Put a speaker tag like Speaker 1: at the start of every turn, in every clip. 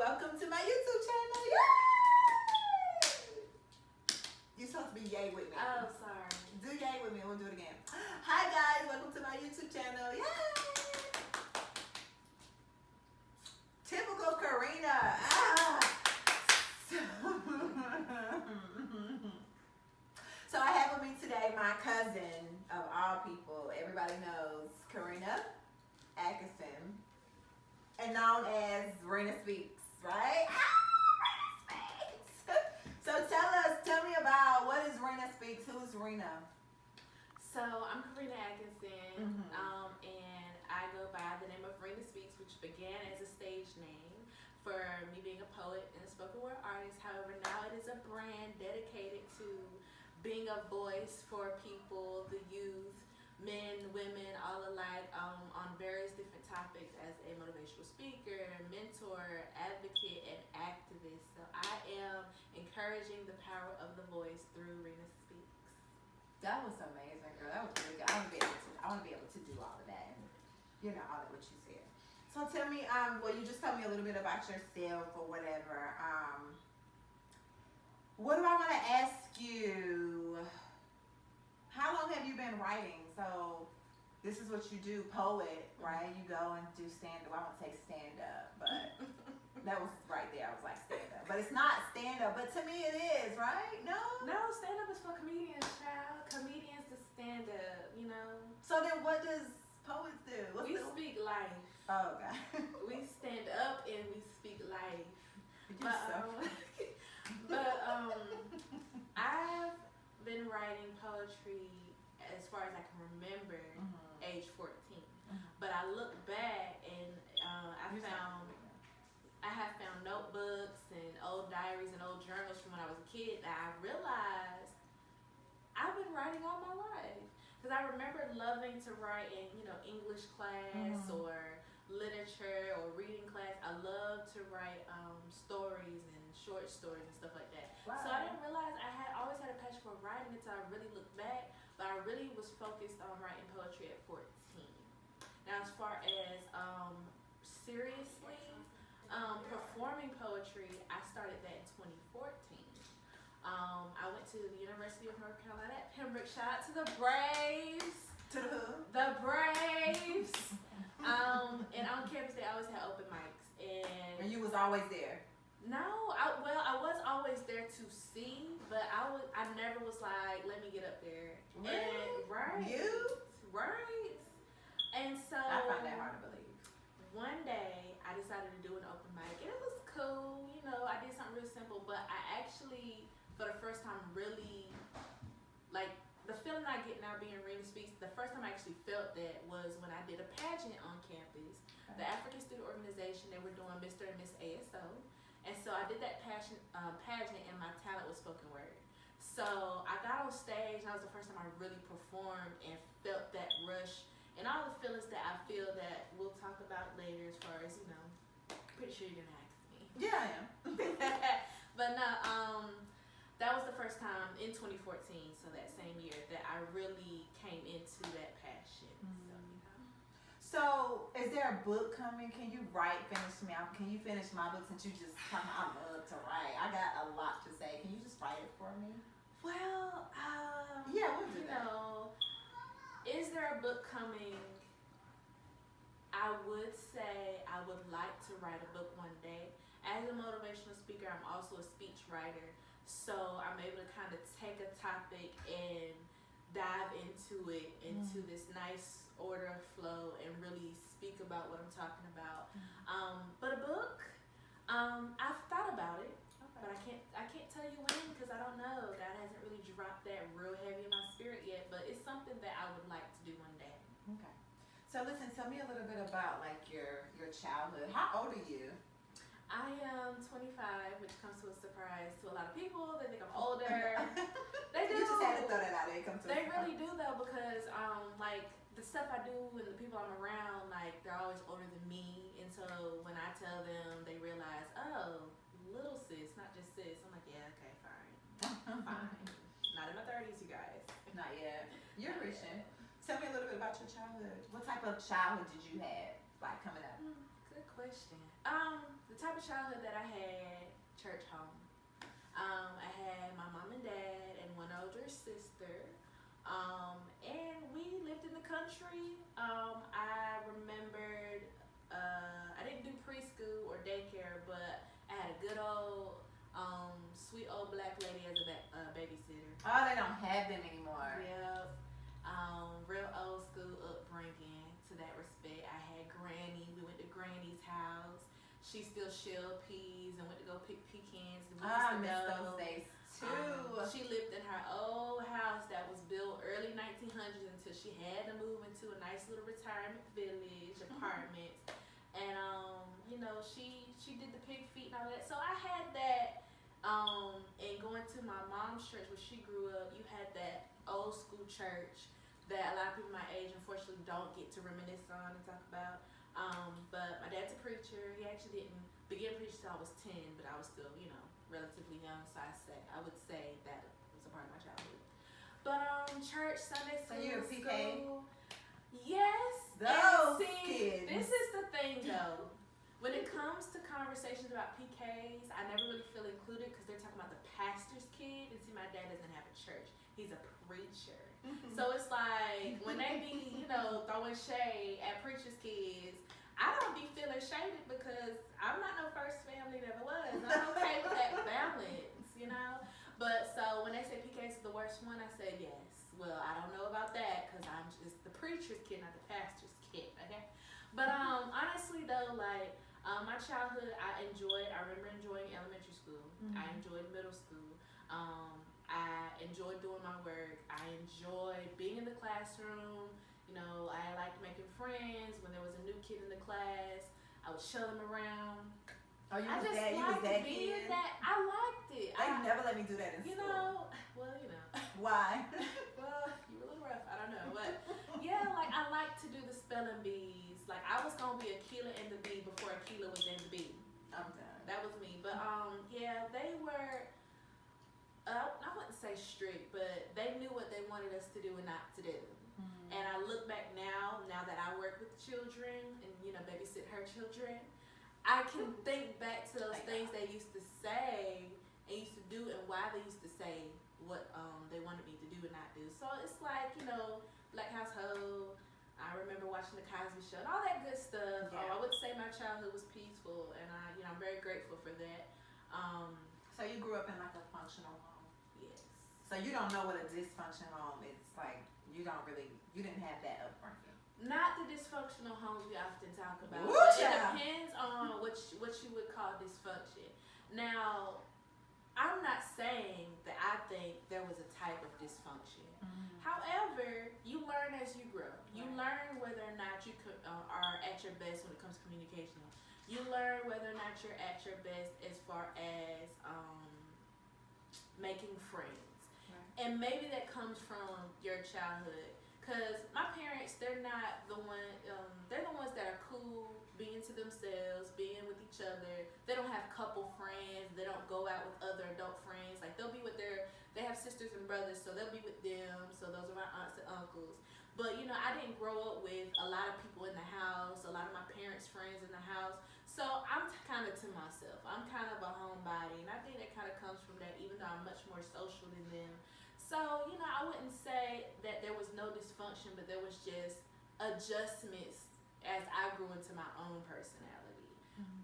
Speaker 1: welcome to my YouTube channel. Yay! You're supposed to be yay with me.
Speaker 2: Oh, sorry.
Speaker 1: Do yay with me. We'll do it again. Hi guys, welcome to my YouTube channel. Yay! Typical Karina. So I have with me today my cousin of all people. Everybody knows Karina Atkinson, and known as Rena Speaks, right? Rena Speaks. So tell me about what is Rena Speaks. Who is Rena?
Speaker 2: So I'm Karina Atkinson, and I go by the name of Rena Speaks, which began as a stage name for me being a poet and a spoken word artist. However, now it is a brand dedicated to being a voice for people, the youth, men, women, all alike, on various different topics as a motivational speaker, mentor, advocate, and activist. So I am encouraging the power of the voice through Rena Speaks.
Speaker 1: That was amazing, girl. That was really good. I want to be able to do all of that, and all of what you said. So tell me, well, you just told me a little bit about yourself or whatever. What do I want to ask you? How long have you been writing? So this is what you do, poet, right? You go and do stand-up. I won't say stand-up, but that was right there. I was like stand-up. But it's not stand-up, but to me it is, right? No?
Speaker 2: No, stand-up is for comedians, child. Comedians to stand-up,
Speaker 1: So then what does poets do?
Speaker 2: We speak life.
Speaker 1: Oh, God.
Speaker 2: We stand up and we speak life. I've been writing poetry as far as I can remember, age 14. But I look back and I have found notebooks and old diaries and old journals from when I was a kid that I realized I've been writing all my life. Because I remember loving to write in, English class or literature or reading class. I love to write stories and short stories and stuff like that. Wow. So I didn't realize I had always had a passion for writing until I really looked back, but I really was focused on writing poetry at 14. Now as far as seriously performing poetry, I started that in 2014. I went to the University of North Carolina at Pembroke. Shout out to the Braves.
Speaker 1: To the who?
Speaker 2: The Braves. And on campus they always had open mics.
Speaker 1: And you was always there?
Speaker 2: No, I was always there to see, but I never was like, let me get up there.
Speaker 1: Really?
Speaker 2: And, right.
Speaker 1: You?
Speaker 2: Right. And so
Speaker 1: I find that hard to believe.
Speaker 2: One day I decided to do an open mic, and it was cool. I did something real simple, but I actually, for the first time, really like the feeling I get now being Rena Speaks. The first time I actually felt that was when I did a pageant on campus. The African Student Organization, they were doing Mr. and Miss ASO. And so I did that pageant, and my talent was spoken word. So I got on stage, and that was the first time I really performed and felt that rush and all the feelings that I feel that we'll talk about later as far as, pretty sure you're gonna ask me.
Speaker 1: Yeah, I am.
Speaker 2: But no, that was the first time in 2014, so that same year, that I really came into that passion.
Speaker 1: So, is there a book coming? Can you finish me out? Can you finish my book since you just I love to write? I got a lot to say. Can you just write it for me?
Speaker 2: Well,
Speaker 1: yeah, we'll do that.
Speaker 2: Is there a book coming? I would say I would like to write a book one day. As a motivational speaker, I'm also a speech writer. So I'm able to kind of take a topic and dive into it, into this nice order of flow, and really speak about what I'm talking about. But a book, I've thought about it, but I can't tell you when, because I don't know. God hasn't really dropped that real heavy in my spirit yet, but it's something that I would like to do one day.
Speaker 1: Okay. So listen, tell me a little bit about your childhood. How old are you?
Speaker 2: I am 25, which comes to a surprise to a lot of people. They think I'm older. They do.
Speaker 1: You just had to throw that out there.
Speaker 2: They really do though, because like the stuff I do and the people I'm around, like they're always older than me, and so when I tell them, they realize, oh, little sis, not just sis. I'm like, yeah, okay, fine, fine. Not in my 30s, you guys.
Speaker 1: Not yet. You're Christian. Tell me a little bit about your childhood. What type of childhood did you have, like coming up?
Speaker 2: Good question. The the type of childhood that I had, church home. I had my mom and dad and one older sister. And we lived in the country. I remembered, I didn't do preschool or daycare, but I had a good old, sweet old black lady as a babysitter.
Speaker 1: Oh, they don't have them anymore.
Speaker 2: Yep. Real old school upbringing to that respect. I had Granny. We went to Granny's house. She still shelled peas and went to go pick pecans.
Speaker 1: I miss those days too.
Speaker 2: She lived in her old house that was built early 1900s until she had to move into a nice little retirement village apartments. And you know, she did the pig feet and all that. So I had that. And going to my mom's church where she grew up, you had that old school church that a lot of people my age unfortunately don't get to reminisce on and talk about. But my dad's a preacher. He actually didn't begin preaching until I was 10, but I was still, you know, relatively young, so I would say that was a part of my childhood. But church, Sunday school,
Speaker 1: So you were PK?
Speaker 2: school, yes.
Speaker 1: Those
Speaker 2: and see,
Speaker 1: kids.
Speaker 2: this is the thing though. When it comes to conversations about PKs, I never really feel included because they're talking about the pastor's kid. And see, my dad doesn't have a church. He's a preacher. So it's like, when they be, you know, throwing shade at preacher's kids, I don't be feeling shaded because I'm not no first family that was. I'm okay with that balance, you know? But so when they say PKs is the worst one, I say yes. Well, I don't know about that because I'm just the preacher's kid, not the pastor's kid, okay? But honestly though, like, my childhood, I remember enjoying elementary school. I enjoyed middle school. I enjoyed doing my work. I enjoyed being in the classroom. You know, I liked making friends. When there was a new kid in the class, I would show them around.
Speaker 1: Oh, you
Speaker 2: I
Speaker 1: was
Speaker 2: just
Speaker 1: that? You was
Speaker 2: liked
Speaker 1: that
Speaker 2: being
Speaker 1: kid?
Speaker 2: that. I liked it.
Speaker 1: They never let me do that in
Speaker 2: You
Speaker 1: school.
Speaker 2: know, well, you know.
Speaker 1: Why?
Speaker 2: Well, you were a little rough. I don't know. But, yeah, like, I like to do the spelling bees. Like, I was going to be Aquila and the bee before Aquila was in the bee.
Speaker 1: I'm done.
Speaker 2: That was me. But, yeah, they were, I wouldn't say strict, but they knew what they wanted us to do and not to do. And I look back now that I work with children and, you know, babysit her children, I can think back to those things they used to say and used to do and why they used to say what they wanted me to do and not do. So it's like, you know, Black Household, I remember watching the Cosby Show and all that good stuff.
Speaker 1: Yeah.
Speaker 2: I would say my childhood was peaceful and I'm very grateful for that.
Speaker 1: So you grew up in like a functional home.
Speaker 2: Yes.
Speaker 1: So you don't know what a dysfunctional home is. Like you didn't have that upbringing.
Speaker 2: Not the dysfunctional homes we often talk about.
Speaker 1: Woo,
Speaker 2: But it
Speaker 1: child.
Speaker 2: depends on what you would call dysfunction. Now, I'm not saying that I think there was a type of dysfunction. However, you learn as you grow. You learn whether or not you are at your best when it comes to communication. You learn whether or not you're at your best as far as making friends. And maybe that comes from your childhood. Because my parents, they're not the they're the ones that are cool, being to themselves, being with each other. They don't have couple friends. They don't go out with other adult friends. Like they'll be with they have sisters and brothers, so they'll be with them. So those are my aunts and uncles. But, you know, I didn't grow up with a lot of people in the house, a lot of my parents' friends in the house. So I'm kind of to myself. I'm kind of a homebody. And I think that kind of comes from that, even though I'm much more social than them. So, you know, I wouldn't say that there was no dysfunction, but there was just adjustments as I grew into my own personality.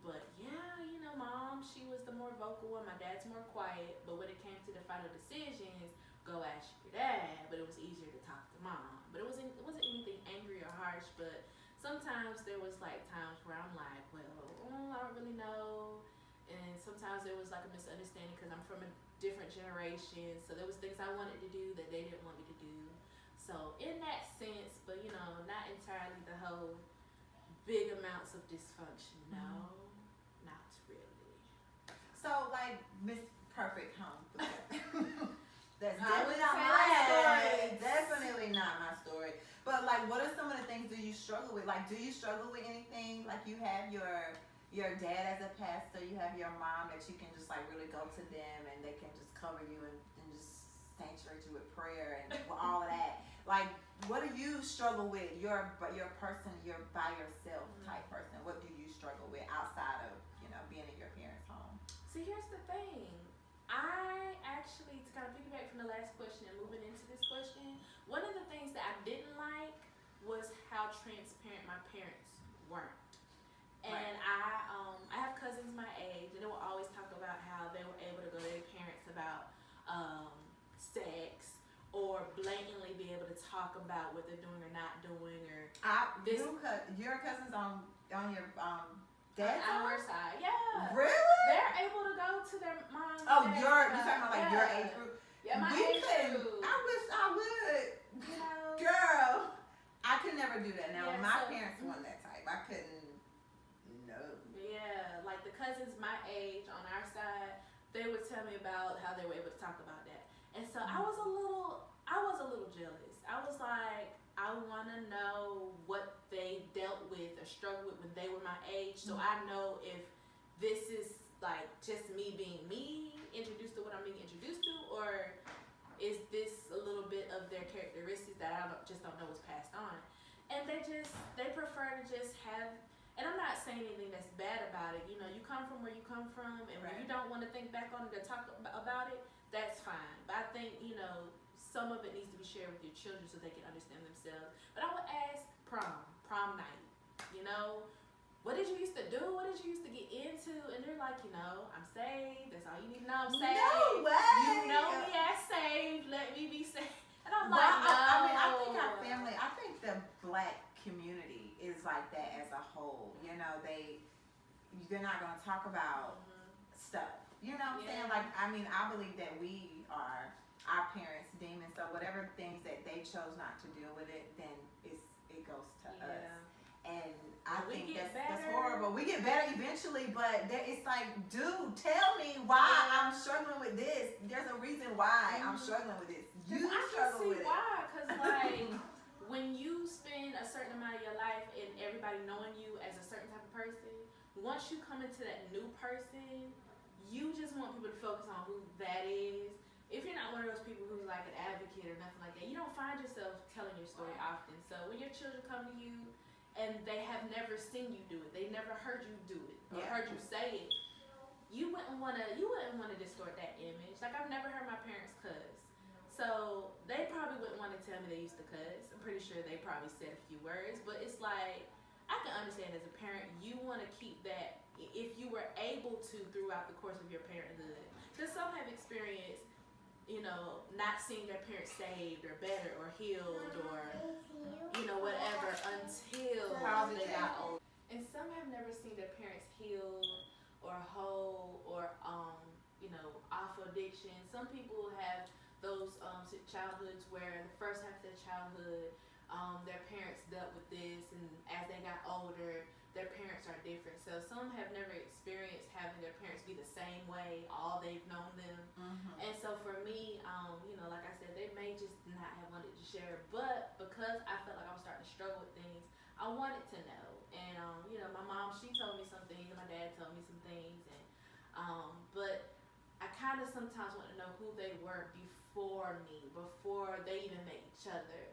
Speaker 2: But, yeah, you know, Mom, she was the more vocal one. My dad's more quiet. But when it came to the final decisions, go ask your dad. But it was easier to talk to Mom. But it wasn't anything angry or harsh. But sometimes there was, like, times where I'm like, well, I don't really know. And sometimes there was, like, a misunderstanding because I'm from a different generation. So there was things I wanted to do that they didn't want me to do. So in that sense, but, you know, not entirely the whole big amounts of dysfunction. No, not really.
Speaker 1: So like Miss Perfect Home. That's
Speaker 2: I
Speaker 1: definitely
Speaker 2: would
Speaker 1: not
Speaker 2: say
Speaker 1: my
Speaker 2: that.
Speaker 1: story. Definitely not my story. But like, what are some of the things do you struggle with? Like, do you struggle with anything? Like, you have your dad as a pastor. You have your mom that you can just like really go to them and they can just cover you and just saturate you with prayer and all of that. Like, what do you struggle with? You're person. You're by yourself type person. What do you struggle with outside of being in
Speaker 2: actually, to kind of piggyback from the last question and moving into this question, one of the things that I didn't like was how transparent my parents weren't. And I have cousins my age, and they will always talk about how they were able to go to their parents about sex, or blatantly be able to talk about what they're doing or not doing, or
Speaker 1: your cousins on your dad's
Speaker 2: on our side, yeah.
Speaker 1: Really?
Speaker 2: They're able to go to their mom's.
Speaker 1: Oh, you're talking about like your age group.
Speaker 2: Yeah, my age group.
Speaker 1: I wish I would.
Speaker 2: You know,
Speaker 1: Girl, I could never do that. Now,
Speaker 2: Yeah,
Speaker 1: my parents weren't that type. I couldn't. No.
Speaker 2: Yeah, like the cousins my age on our side, they would tell me about how they were able to talk about that, and so I was a little jealous. I was like, I want to know what they dealt with or struggled with when they were my age, so I know if this is like just me being me, introduced to what I'm being introduced to, or is this a little bit of their characteristics that I just don't know what's passed on. And they prefer to just have, and I'm not saying anything that's bad about it. You know, you come from where you come from, and when you don't want to think back on it or talk about it, that's fine. But I think, you know, some of it needs to be shared with your children so they can understand themselves. But I would ask prom night, you know, what did you used to do? What did you used to get into? And they're like, you know, I'm saved. That's all you need to know. I'm saved.
Speaker 1: No way.
Speaker 2: You know me as saved. Let me be saved. And I'm like,
Speaker 1: Well,
Speaker 2: no.
Speaker 1: I think our family, I think the Black community is like that as a whole. You know, they're not going to talk about stuff. You know what I'm saying? Like, I mean, I believe that we are our parents' demons. So whatever things that they chose not to deal with it, then it goes to us. And I think that's horrible. We get better eventually, but it's like, dude, tell me why I'm struggling with this. There's a reason why I'm struggling with this. You struggle with it.
Speaker 2: Why? Because like when you spend a certain amount of your life and everybody knowing you as a certain type of person, once you come into that new person, you just want people to focus on who that is. If you're not one of those people who's like an advocate or nothing like that, you don't find yourself telling your story often. So when your children come to you and they have never seen you do it, they never heard you do it or heard you say it, you wouldn't want to distort that image. Like, I've never heard my parents cuss, so they probably wouldn't want to tell me they used to cuss. I'm pretty sure they probably said a few words, but it's like, I can understand as a parent, you want to keep that if you were able to throughout the course of your parenthood. Because some have experienced, you know, not seeing their parents saved or better or healed or, you know, whatever until they got old. And some have never seen their parents healed or whole or, you know, off addiction. Some people have those childhoods where the first half of their childhood, their parents dealt with this, and as they got older, their parents are different. So some have never experienced having their parents be the same way all they've known them. And so for me, you know, like I said, they may just not have wanted to share, but because I felt like I was starting to struggle with things, I wanted to know. And you know, my mom, she told me some things, and my dad told me some things, and but I kind of sometimes want to know who they were before me, before they even met each other.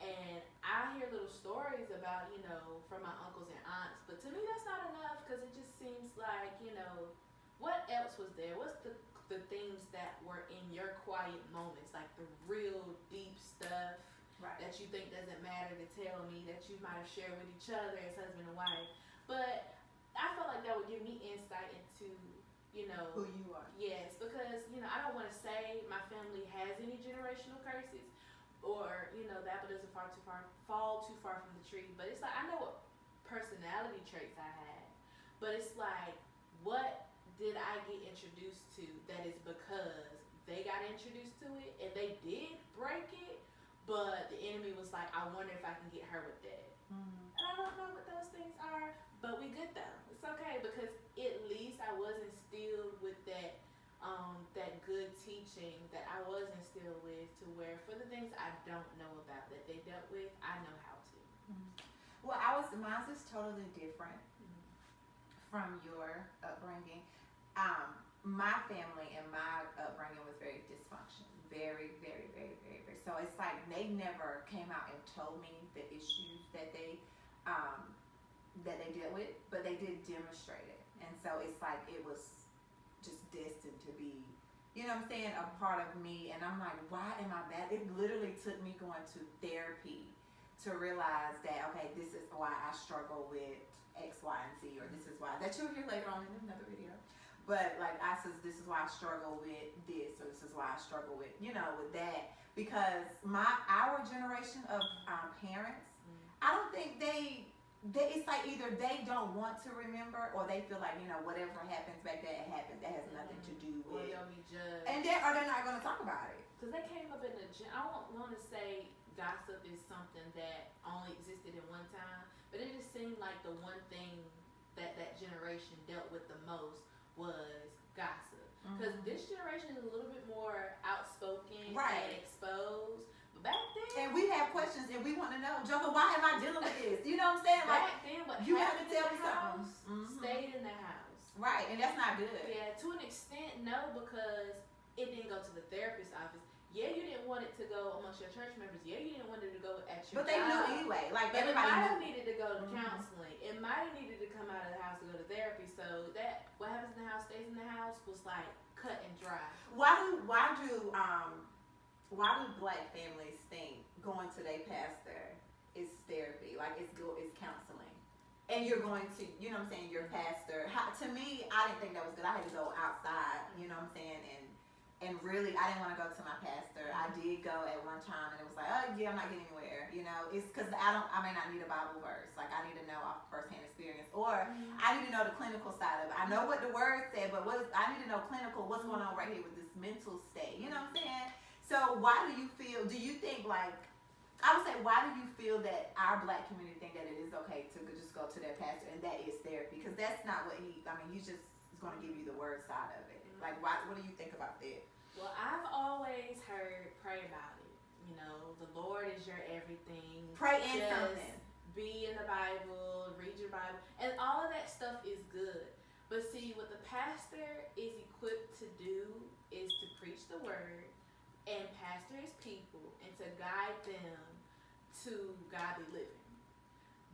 Speaker 2: And I hear little stories about, you know, from my uncles and aunts, but to me that's not enough, because it just seems like, you know, what else was there? What's the things that were in your quiet moments, like the real deep stuff that you think doesn't matter to tell me, that you might have shared with each other as husband and wife. But I felt like that would give me insight into, you know,
Speaker 1: who you are.
Speaker 2: Yes, because, you know, I don't want to say my family has any generational curses, or, you know, the apple doesn't fall too far from the tree. But it's like, I know what personality traits I had, but it's like, what did I get introduced to that is because they got introduced to it and they did break it, but the enemy was like, I wonder if I can get her with that. And I don't know what those things are, but we good though. It's okay, because at least I was instilled with that that good teaching that I was instilled with, to where for the things I don't know about that they dealt with, I know how to.
Speaker 1: Well, mine is totally different from your upbringing. My family and my upbringing was very dysfunctional. Very, very, very, very, very. So it's like they never came out and told me the issues that they dealt with, but they did demonstrate it. And so it's like it was just destined to be you know what I'm saying, a part of me. And I'm like, why am I bad? It literally took me going to therapy to realize that, okay, this is why I struggle with X, Y, and Z, or this is why, that you'll hear later on in another video. But like I says, this is why I struggle with this, or this is why I struggle with, you know, with that. Because our generation of parents, I don't think it's like either they don't want to remember, or they feel like, you know, whatever happens back there, it happens. That has nothing to do with.
Speaker 2: Or they'll be judged.
Speaker 1: And or they're not going to talk about it.
Speaker 2: Because they came up in I don't want to say gossip is something that only existed in one time, but it just seemed like the one thing that generation dealt with the most was gossip. Because this generation is a little bit more outspoken and exposed. But back then,
Speaker 1: and we have questions and we want to know, Joker, why am I dealing with this? You know what I'm saying?
Speaker 2: Back then, what
Speaker 1: you have to
Speaker 2: happened
Speaker 1: tell
Speaker 2: in
Speaker 1: me
Speaker 2: the house
Speaker 1: something.
Speaker 2: stayed in the house.
Speaker 1: Right, and that's not good.
Speaker 2: Yeah, to an extent, no, because it didn't go to the therapist's office. Yeah, you didn't want it to go amongst your church members. Yeah, you didn't want it to go at your
Speaker 1: But they
Speaker 2: job.
Speaker 1: knew anyway. Like,
Speaker 2: but
Speaker 1: everybody
Speaker 2: it might have
Speaker 1: knew.
Speaker 2: needed to go to counseling. It might have needed to come out of the house to go to therapy. So that what happens in the house stays in the house was like cut and dry.
Speaker 1: Why do Black families think going to their pastor is therapy? Like it's counseling. And you're going to, you know what I'm saying, your pastor. To me, I didn't think that was good. I had to go outside, you know what I'm saying, and really, I didn't want to go to my pastor. I did go at one time, and it was like, oh yeah, I'm not getting anywhere. You know, it's because I may not need a Bible verse. Like I need to know off firsthand experience, or I need to know the clinical side of it. I know what the word said, but I need to know clinical. What's going on right here with this mental state? You know what I'm saying? So why do you feel? Do you think like? I would say, why do you feel that our Black community think that it is okay to just go to their pastor and that is therapy? Because that's not what he's just going to give you the word side of it. Like, why? What do you think about that?
Speaker 2: Well, I've always heard pray about it. You know, the Lord is your everything.
Speaker 1: Pray in something.
Speaker 2: Be in the Bible, read your Bible, and all of that stuff is good. But see, what the pastor is equipped to do is to preach the word and pastor his people and to guide them to godly living.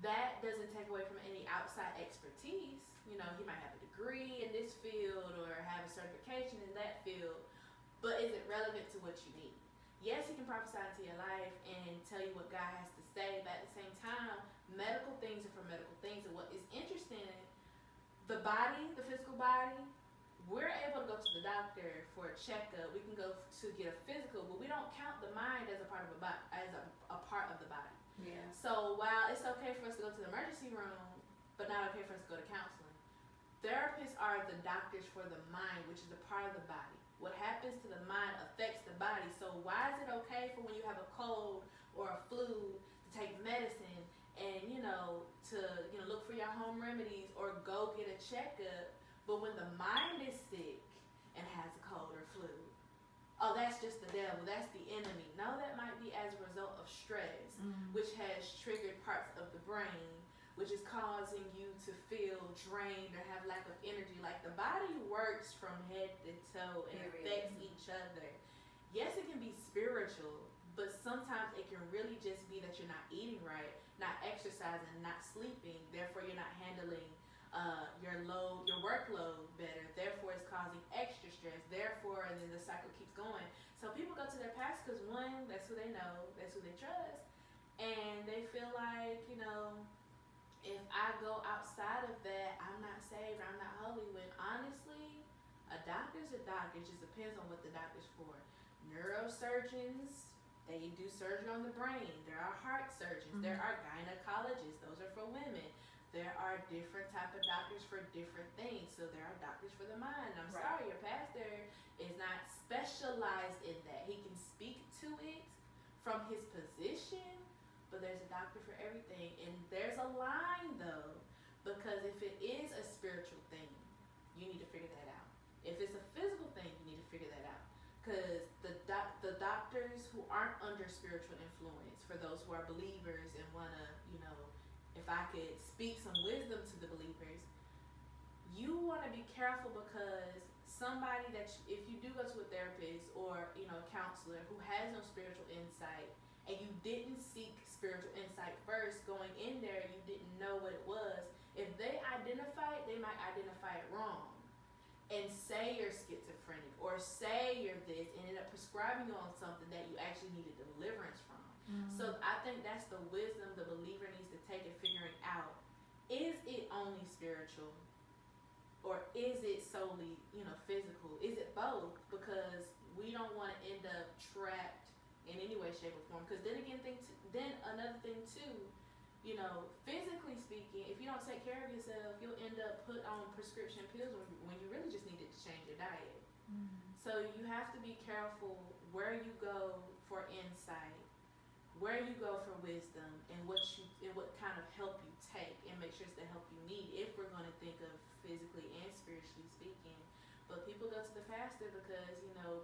Speaker 2: That doesn't take away from any outside expertise. You know, he might have a degree in this field or have a certification in that field, but is it relevant to what you need? Yes, he can prophesy into your life and tell you what God has to say, but at the same time, medical things are for medical things. And what is interesting, the body, the physical body, we're able to go to the doctor for a checkup. We can go to get a physical, but we don't count the mind as a part of a part of the body.
Speaker 1: Yeah.
Speaker 2: So while it's okay for us to go to the emergency room, but not okay for us to go to counseling, therapists are the doctors for the mind, which is a part of the body. What happens to the mind affects the body. So why is it okay for when you have a cold or a flu to take medicine and to look for your home remedies or go get a checkup, but when the mind is sick and has a cold or flu, oh, that's just the devil, that's the enemy. No, that might be as a result of stress, which has triggered parts of the brain, which is causing you to feel drained or have lack of energy. Like the body works from head to toe and affects each other. Yes, it can be spiritual, but sometimes it can really just be that you're not eating right, not exercising, not sleeping. Therefore, you're not handling your workload better. Therefore, it's causing extra stress. Therefore, and then the cycle keeps going. So people go to their pastor because one, that's who they know, that's who they trust, and they feel like, if I go outside of that, I'm not saved, I'm not holy. When honestly, a doctor's a doctor. It just depends on what the doctor's for. Neurosurgeons, they do surgery on the brain. There are heart surgeons. There are gynecologists. Those are for women. There are different type of doctors for different things. So there are doctors for the mind. I'm sorry, your pastor is not specialized in that. He can speak to it from his position, but there's a doctor for everything. And there's a line though, because if it is a spiritual thing, you need to figure that out. If it's a physical thing, you need to figure that out. Because the doctors who aren't under spiritual influence, for those who are believers and want to, if I could speak some wisdom to the believers, you want to be careful because somebody if you do go to a therapist or, a counselor who has no spiritual insight and you didn't seek spiritual insight first going in there, you didn't know what it was, if they identify it, they might identify it wrong. and say you're schizophrenic or say you're this and end up prescribing you on something that you actually needed deliverance from. So I think that's the wisdom the believer needs to take in figuring out, is it only spiritual or is it solely, physical? Is it both? Because we don't want to end up trapped in any way, shape, or form. Because then again, then another thing too, physically speaking, if you don't take care of yourself, you'll end up put on prescription pills when you really just needed to change your diet. So you have to be careful where you go for insight, where you go for wisdom, and what kind of help you take, and make sure it's the help you need if we're going to think of physically and spiritually speaking. But people go to the pastor because,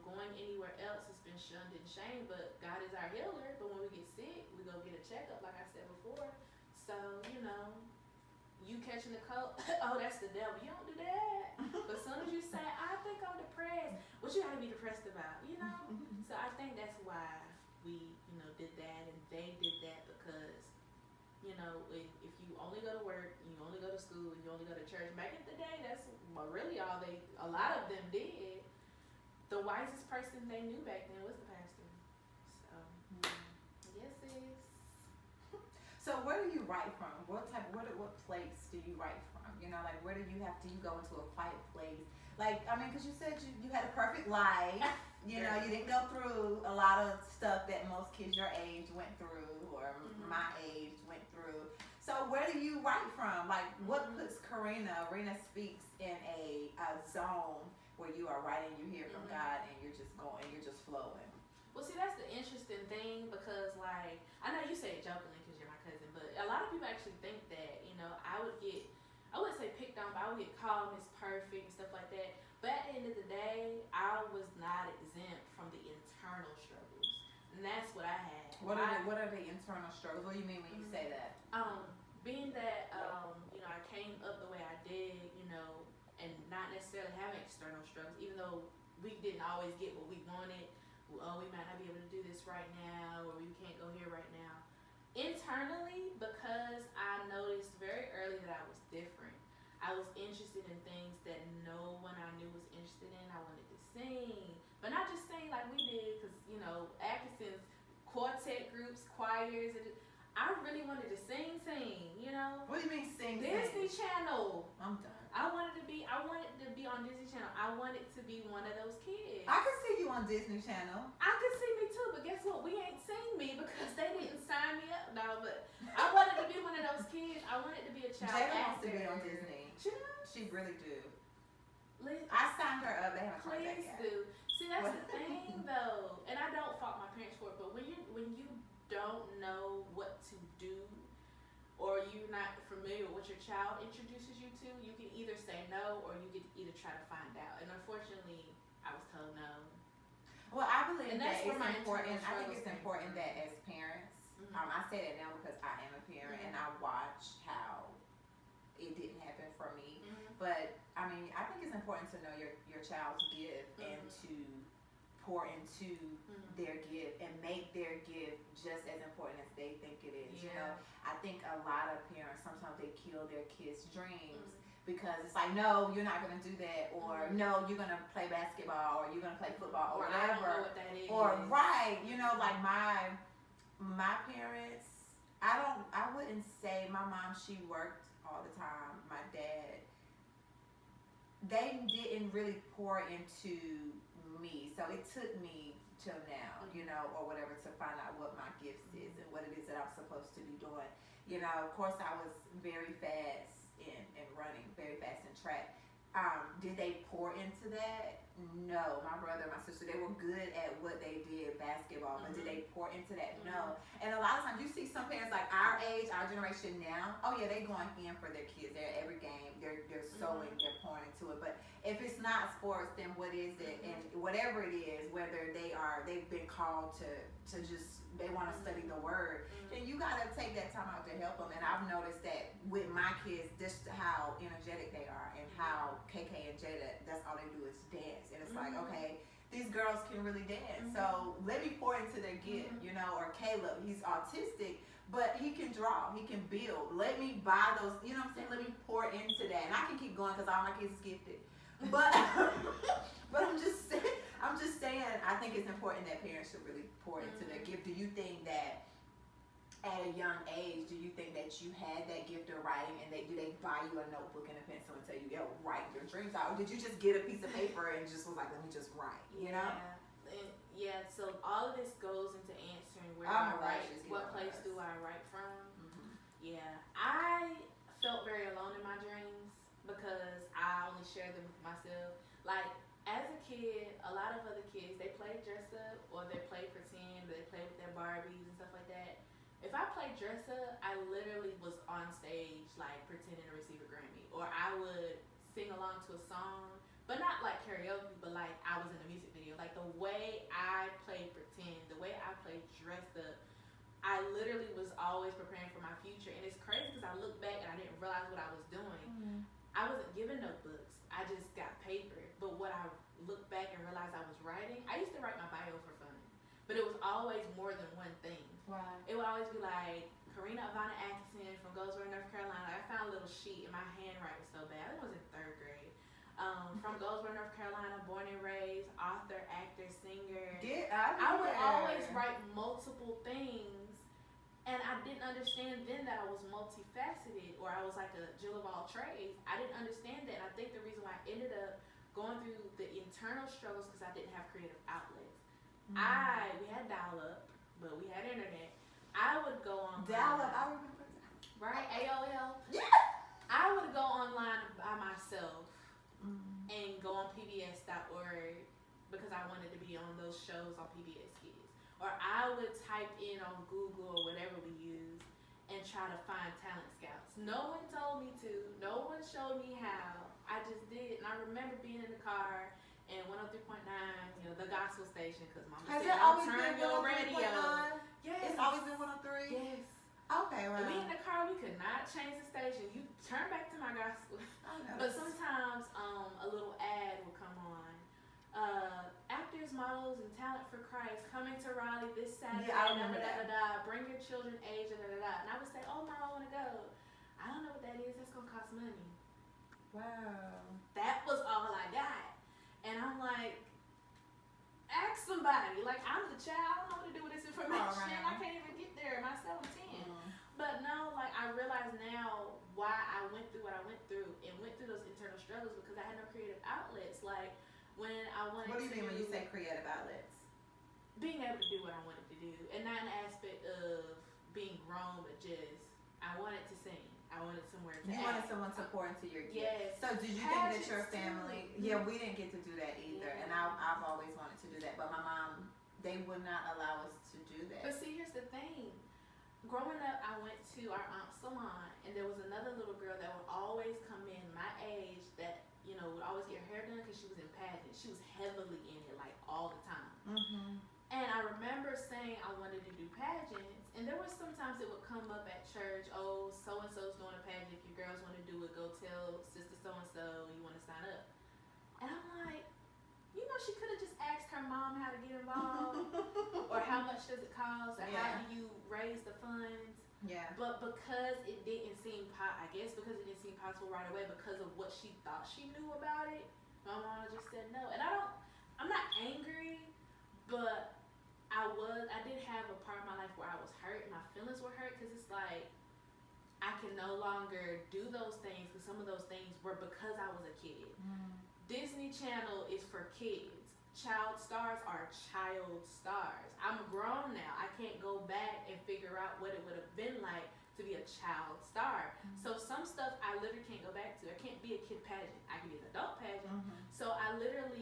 Speaker 2: going anywhere else has been shunned and shamed, but God is our healer. But when we get sick, we go get a checkup, like I said before. So, you catching the cold, oh, that's the devil. You don't do that. But as soon as you say, I think I'm depressed, what you gotta be depressed about, So I think that's why we, did that, and they did that because, if you only go to work, you only go to school, and you only go to church, back in the day, that's really all a lot of them did. The wisest person they knew back then was the pastor. So, yes, sis.
Speaker 1: So where do you write from? What place do you write from? Where do you go into a quiet place? Because you said you had a perfect life. You didn't go through a lot of stuff that most kids your age went through, or my age went through. So where do you write from? What puts Rena Speaks in a zone where you are writing, you hear from God, and you're just going, you're just flowing?
Speaker 2: Well, see, that's the interesting thing, because I know you say it jokingly because you're my cousin, but a lot of people actually think that, I wouldn't say picked on, but I would get called Miss Perfect and stuff like that. But at the end of the day, I was not exempt from the internal struggles, and that's what I had.
Speaker 1: What are the internal struggles? What do you mean when you say that?
Speaker 2: Being that, I came up the way I did, and not necessarily having external struggles, even though we didn't always get what we wanted. Oh, we might not be able to do this right now, or we can't go here right now. Internally, because I noticed very early that I was different. I was interested in things that no one I knew was interested in. I wanted to sing, but not just sing like we did, because, Atkinson's quartet groups, choirs, and I really wanted to sing,
Speaker 1: What do you mean sing?
Speaker 2: Disney Channel.
Speaker 1: I'm done.
Speaker 2: I wanted to be on Disney Channel. I wanted to be one of those kids.
Speaker 1: I could see you on Disney Channel.
Speaker 2: I could see me too, but guess what? We ain't seen me because they didn't sign me up. No, but I wanted to be one of those kids. I wanted to be a child
Speaker 1: Jada
Speaker 2: actor.
Speaker 1: wants to be on Disney.
Speaker 2: She does?
Speaker 1: She really do.
Speaker 2: Listen,
Speaker 1: I signed her up. They haven't contacted
Speaker 2: please
Speaker 1: yet.
Speaker 2: do. See, that's the thing though, and I don't fault my parents for it. But when you don't know what to do, or you're not familiar with what your child introduces you to, you can either say no, or you can either try to find out. And unfortunately, I was told no.
Speaker 1: Well, I believe that it's
Speaker 2: my
Speaker 1: important.
Speaker 2: internal
Speaker 1: I think it's
Speaker 2: struggles
Speaker 1: important
Speaker 2: came
Speaker 1: that as parents,
Speaker 2: Mhm.
Speaker 1: I say that now because I am a parent and I watch how it didn't happen for me. But I think it's important to know your child's gift and to pour into their gift and make their gift just as important as they think it is.
Speaker 2: Yeah.
Speaker 1: I think a lot of parents, sometimes they kill their kids' dreams because it's like, no, you're not gonna do that, or no, you're gonna play basketball, or you're gonna play football, or
Speaker 2: I don't
Speaker 1: whatever.
Speaker 2: know what that is.
Speaker 1: Or like my parents, I wouldn't say my mom, she worked all the time. My dad, they didn't really pour into me, so it took me till now, or whatever, to find out what my gifts is and what it is that I'm supposed to be doing. Of course I was very fast in running, very fast in track. Did they pour into that? No. My brother, my sister, they were good at what they did, basketball, but did they pour into that? No. And a lot of times you see some parents like our age, our generation now, oh yeah, they going in for their kids. They're every game, they're sowing, they're pouring into it. But if it's not sports, then what is it? And whatever it is, whether they've been called to just, they want to study the word, then you got to take that time out to help them. And I've noticed that with my kids, just how energetic they are, and how KK and Jada, that's all they do is dance. And it's like, okay, these girls can really dance, so let me pour into their gift, or Caleb, he's autistic, but he can draw, he can build. Let me buy those, let me pour into that. And I can keep going because all my kids is gifted. But but I'm just saying I think it's important that parents should really pour into their gift. Do you think that at a young age, do you think that you had that gift of writing, and do they buy you a notebook and a pencil and tell you, yo, write your dreams out? Or did you just get a piece of paper and just was like, let me just write, you know?
Speaker 2: Yeah, so all of this goes into answering where
Speaker 1: Oh my
Speaker 2: I write,
Speaker 1: gosh,
Speaker 2: what place do I write from?
Speaker 1: Mm-hmm.
Speaker 2: Yeah, I felt very alone in my dreams because I only shared them with myself. Like, as a kid, a lot of other kids, they play dress up or they play pretend, or they play with their Barbies and stuff like that. If I played dress up, I literally was on stage, like, pretending to receive a Grammy. Or I would sing along to a song, but not like karaoke, but like I was in a music video. Like, the way I played pretend, the way I played dress up, I literally was always preparing for my future. And it's crazy because I look back and I didn't realize what I was doing.
Speaker 1: Mm-hmm.
Speaker 2: I wasn't given notebooks. I just got paper. But what I look back and realized I was writing, I used to write my bio for fun. But it was always more than one thing.
Speaker 1: Right.
Speaker 2: It would always be like, Karina Ivana Atkinson from Goldsboro, North Carolina. I found a little sheet and my handwriting was so bad. I think it was in 3rd grade. From Goldsboro, North Carolina, born and raised, author, actor, singer. I would always write multiple things, and I didn't understand then that I was multifaceted, or I was like a Jill of all trades. I didn't understand that, and I think the reason why I ended up going through the internal struggles because I didn't have creative outlets. We had dial-up, but we had internet. I would go online.
Speaker 1: Dial-up, I remember that.
Speaker 2: Right, AOL.
Speaker 1: Yeah.
Speaker 2: I would go online by myself and go on PBS.org because I wanted to be on those shows on PBS Kids. Or I would type in on Google or whatever we use and try to find talent scouts. No one told me to. No one showed me how. I just did. And I remember being in the car and 103.9, the gospel station, because Mama said, don't turn your radio. Yes.
Speaker 1: It's always been 103?
Speaker 2: Yes.
Speaker 1: Okay, right.
Speaker 2: And we in the car, we could not change the station. You turn back to my gospel. But sometimes a little ad will come on. Actors, models, and talent for Christ coming to Raleigh this Saturday.
Speaker 1: Yeah, I remember that.
Speaker 2: Bring your children age, And I would say, oh, Mom, I want to go. I don't know what that is. That's going to cost money.
Speaker 1: Wow.
Speaker 2: That was all I got. And I'm like, ask somebody. Like, I'm the child. I don't know what to do with this information. I can't even get there myself. I'm 10. But no, like, I realize now why I went through what I went through and went through those internal struggles because I had no creative outlets. Like, when I wanted to...
Speaker 1: What do you mean when you say creative outlets?
Speaker 2: Being able to do what I wanted to do. And not an aspect of being grown, but just, I wanted to sing. I wanted somewhere to
Speaker 1: You wanted someone to pour into your gift.
Speaker 2: Yes.
Speaker 1: So did you think that your family... Yeah, we didn't get to do that either.
Speaker 2: Yeah.
Speaker 1: And I've always wanted to do that. But my mom, they would not allow us to do that.
Speaker 2: But see, here's the thing. Growing up, I went to our aunt's salon, and there was another little girl that would always come in my age that, would always get her hair done because she was in pageants. She was heavily in it, like, all the time.
Speaker 1: Mm-hmm.
Speaker 2: And I remember saying I wanted to do pageants, and there were sometimes it would come up at church, oh, so-and-so's doing a pageant. If your girls want to do it, go tell sister so-and-so you want to sign up. And I'm like, she could have just asked her mom how to get involved, or how much does it cost, or how do you raise the funds.
Speaker 1: Yeah.
Speaker 2: But because it didn't seem, because it didn't seem possible right away because of what she thought she knew about it, my mom just said no. And I'm not angry, but I did have a part of my life where I was hurt, my feelings were hurt, because it's like, I can no longer do those things because some of those things were because I was a kid. Disney Channel is for kids. Child stars are child stars. I'm grown now. I can't go back and figure out what it would have been like to be a child star. So some stuff I literally can't go back to. I can't be a kid pageant. I can be an adult pageant. So I literally,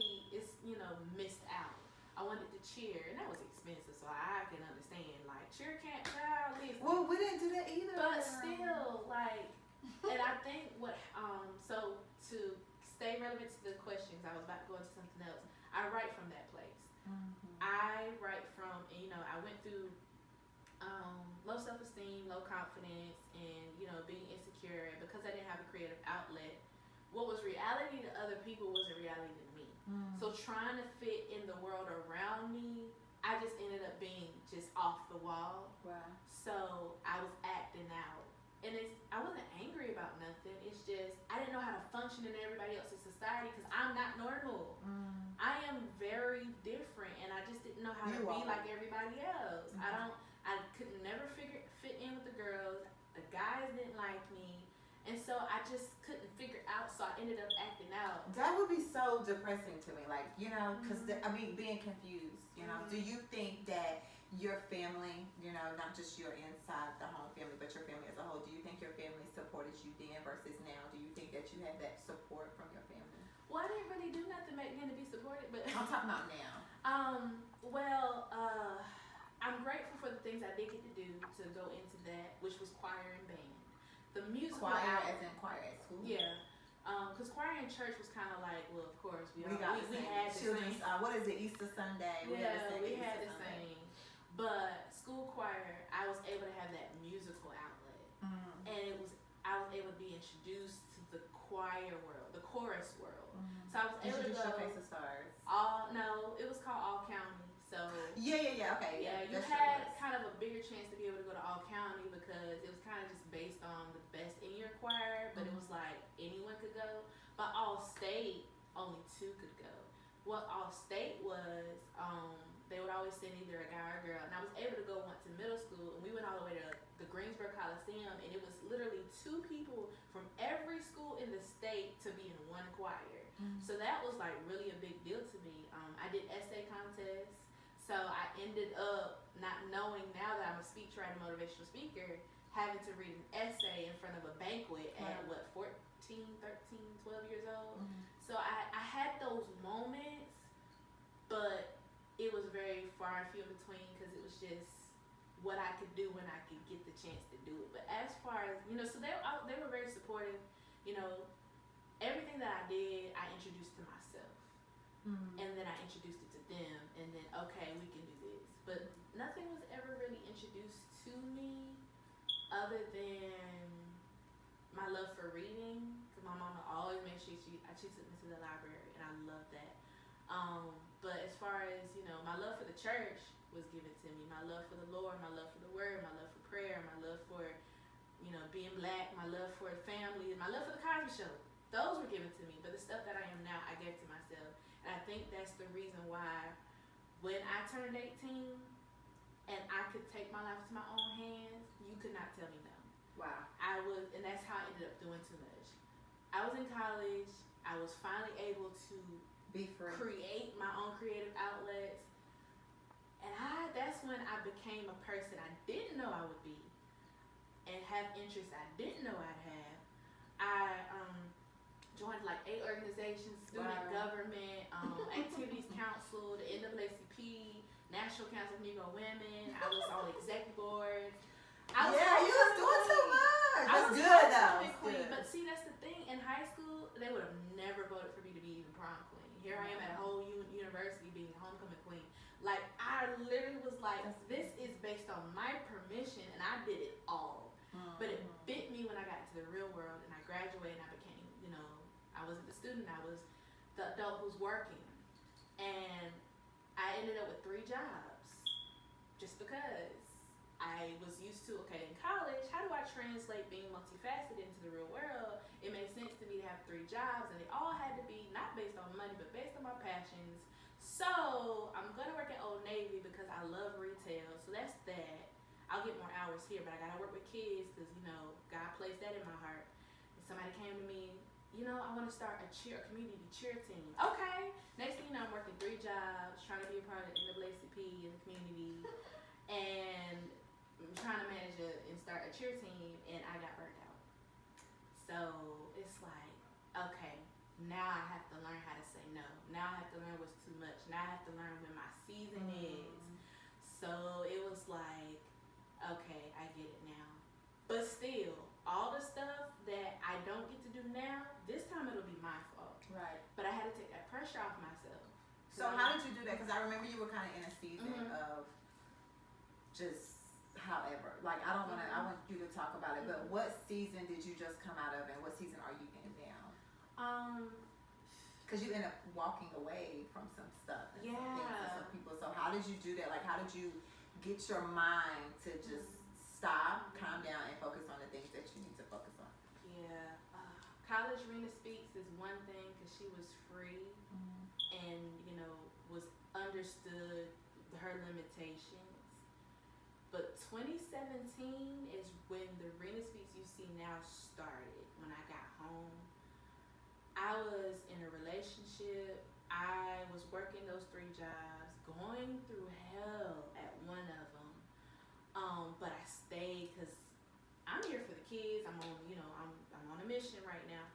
Speaker 2: missed out. I wanted to cheer, and that was expensive, so I can understand. Like, cheer camp, child, listen.
Speaker 1: Well, we didn't do that either.
Speaker 2: But still, like, and I think so to stay relevant to the questions, I was about to go into something else. I write from that place. I write from, I went through low self-esteem, low confidence, and, being insecure. And because I didn't have a creative outlet, what was reality to other people wasn't reality to me. So trying to fit in the world around me, I just ended up being just off the wall.
Speaker 1: Wow.
Speaker 2: So I was acting out. And I wasn't angry about nothing. It's just, I didn't know how to function in everybody else's society because I'm not normal. I am very different, and I just didn't know how to be like everybody else. I could never fit in with the girls. The guys didn't like me, and so I just couldn't figure out. So I ended up acting out.
Speaker 1: That would be so depressing to me, like, you know, because being confused. You know, do you think that your family, you know, not just your inside the home family, but your family as a whole, do you think your family supported you then versus now? Do you think that you had that support from your family?
Speaker 2: Well, I didn't really do nothing back then to be supported, but
Speaker 1: I'm talking about now.
Speaker 2: I'm grateful for the things I did get to do to go into that, which was choir and band. The musical
Speaker 1: choir, as in choir at school.
Speaker 2: Yeah. Because choir in church was kind of like, well, of course, we had to sing.
Speaker 1: What is it, Easter Sunday?
Speaker 2: We had to sing. But school choir, I was able to have that musical outlet. And I was able to be introduced to the choir world, the chorus world. So I was able to go.
Speaker 1: Showcase the Stars?
Speaker 2: No, it was called All County. So
Speaker 1: okay.
Speaker 2: Yeah, you had kind of a bigger chance to be able to go to All County because it was kind of just based on the best in your choir, but it was like anyone could go. But All State, only 2 could go. What All State was, they would always send either a guy or a girl, and I was able to go once in middle school, and we went all the way to the Greensboro Coliseum, and it was literally 2 people from every school in the state to be in one choir. So that was like really a big deal to me. I did essay contests. So I ended up not knowing, now that I'm a speechwriter, motivational speaker, having to read an essay in front of a banquet at 14, 13, 12 years old. So I had those moments, but it was very far and few in between because it was just what I could do when I could get the chance to do it. But as far as, you know, so they were very supportive. You know, everything that I did, I introduced to myself. And then I introduced it to them, and then, okay, we can do this. But nothing was ever really introduced to me other than my love for reading, because my mama always made sure she took me to the library, and I love that. But as far as, you know, my love for the church was given to me. My love for the Lord, my love for the word, my love for prayer, my love for, you know, being black, my love for family, my love for the Cosby Show. Those were given to me, but the stuff that I am now, I gave to myself. And I think that's the reason why when I turned 18 and I could take my life into my own hands, you could not tell me no.
Speaker 1: Wow.
Speaker 2: And that's how I ended up doing too much. I was in college. I was finally able to
Speaker 1: be free,
Speaker 2: create my own creative outlets. And that's when I became a person I didn't know I would be and have interests I didn't know I'd have. I joined like 8 organizations, student government, activities council, the NAACP, National Council of Negro Women. I was on the executive board.
Speaker 1: You was doing too much. That's good though.
Speaker 2: Queen. But see, that's the thing. In high school, they would have never voted for me to be even prom queen. Here I am at a whole university being homecoming queen. Like, I literally was like, this is based on my permission, and I did it all. But it bit me when I got into the real world, and I graduated, and I became, you know, I wasn't the student, I was the adult who's working. And I ended up with 3 jobs just because I was used to, okay, in college, how do I translate being multifaceted into the real world? It made sense to me to have 3 jobs, and they all had to be not based on money, but based on my passions. So I'm gonna work at Old Navy because I love retail, so that's that. I'll get more hours here, but I gotta work with kids because, you know, God placed that in my heart. And somebody came to me, you know, I want to start a community cheer team. Okay. Next thing you know, I'm working 3 jobs, trying to be a part of the NAACP in the community, and I'm trying to manage and start a cheer team, and I got burnt out. So it's like, okay, now I have to learn how to say no. Now I have to learn what's too much. Now I have to learn when my season is. So it was like, okay, I get it now. But still, all the stuff that I don't get to do now, this time it'll be my fault.
Speaker 1: Right.
Speaker 2: But I had to take that pressure off myself.
Speaker 1: So how did you do that? Because I remember you were kind of in a season of just however. Like, I want you to talk about it, but what season did you just come out of, and what season are you in now? Because you end up walking away from some stuff and some things and some people. So how did you do that? Like, how did you get your mind to just stop, calm down, and focus on the things that you need to focus on?
Speaker 2: Yeah. college Rena Speaks is one thing because she was free and, you know, was understood her limitations. But 2017 is when the Rena Speaks you see now started. When I got home, I was in a relationship. I was working those 3 jobs, going through hell at one of them. But I stayed because I'm here for the kids. I'm on, you know, I'm on a mission right now,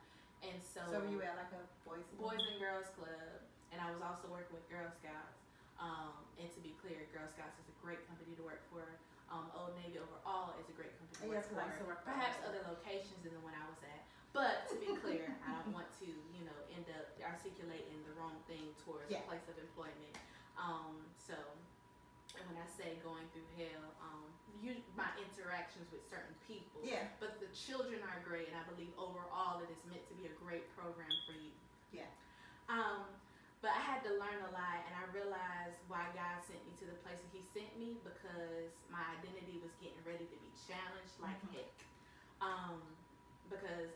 Speaker 2: and so.
Speaker 1: So you at like a
Speaker 2: Boys and Girls Club, and I was also working with Girl Scouts. And to be clear, Girl Scouts is a great company to work for. Old Navy overall is a great company to work for. Perhaps other locations than the one I was at. But to be clear, I don't want to, you know, end up articulating the wrong thing towards a place of employment. So, and when I say going through hell, my interactions with certain people.
Speaker 1: Yeah.
Speaker 2: But the children are great, and I believe overall it is meant to be a great program for you.
Speaker 1: Yeah.
Speaker 2: But I had to learn a lot, and I realized why God sent me to the place that He sent me, because my identity was getting ready to be challenged like heck. Because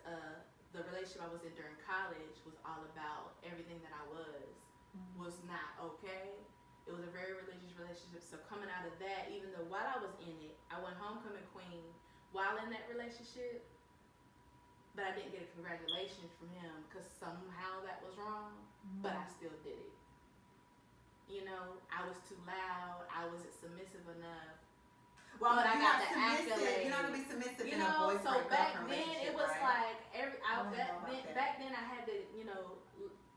Speaker 2: the relationship I was in during college was all about everything that I was not okay. It was a very religious relationship. So coming out of that, even though while I was in it, I went homecoming queen while in that relationship, but I didn't get a congratulations from him because somehow that was wrong, but I still did it. You know, I was too loud. I wasn't submissive enough.
Speaker 1: Well,
Speaker 2: but I got the
Speaker 1: accolade. You're not gonna be submissive in a boyfriend.
Speaker 2: So back then it was
Speaker 1: right?
Speaker 2: like back then I had to, you know,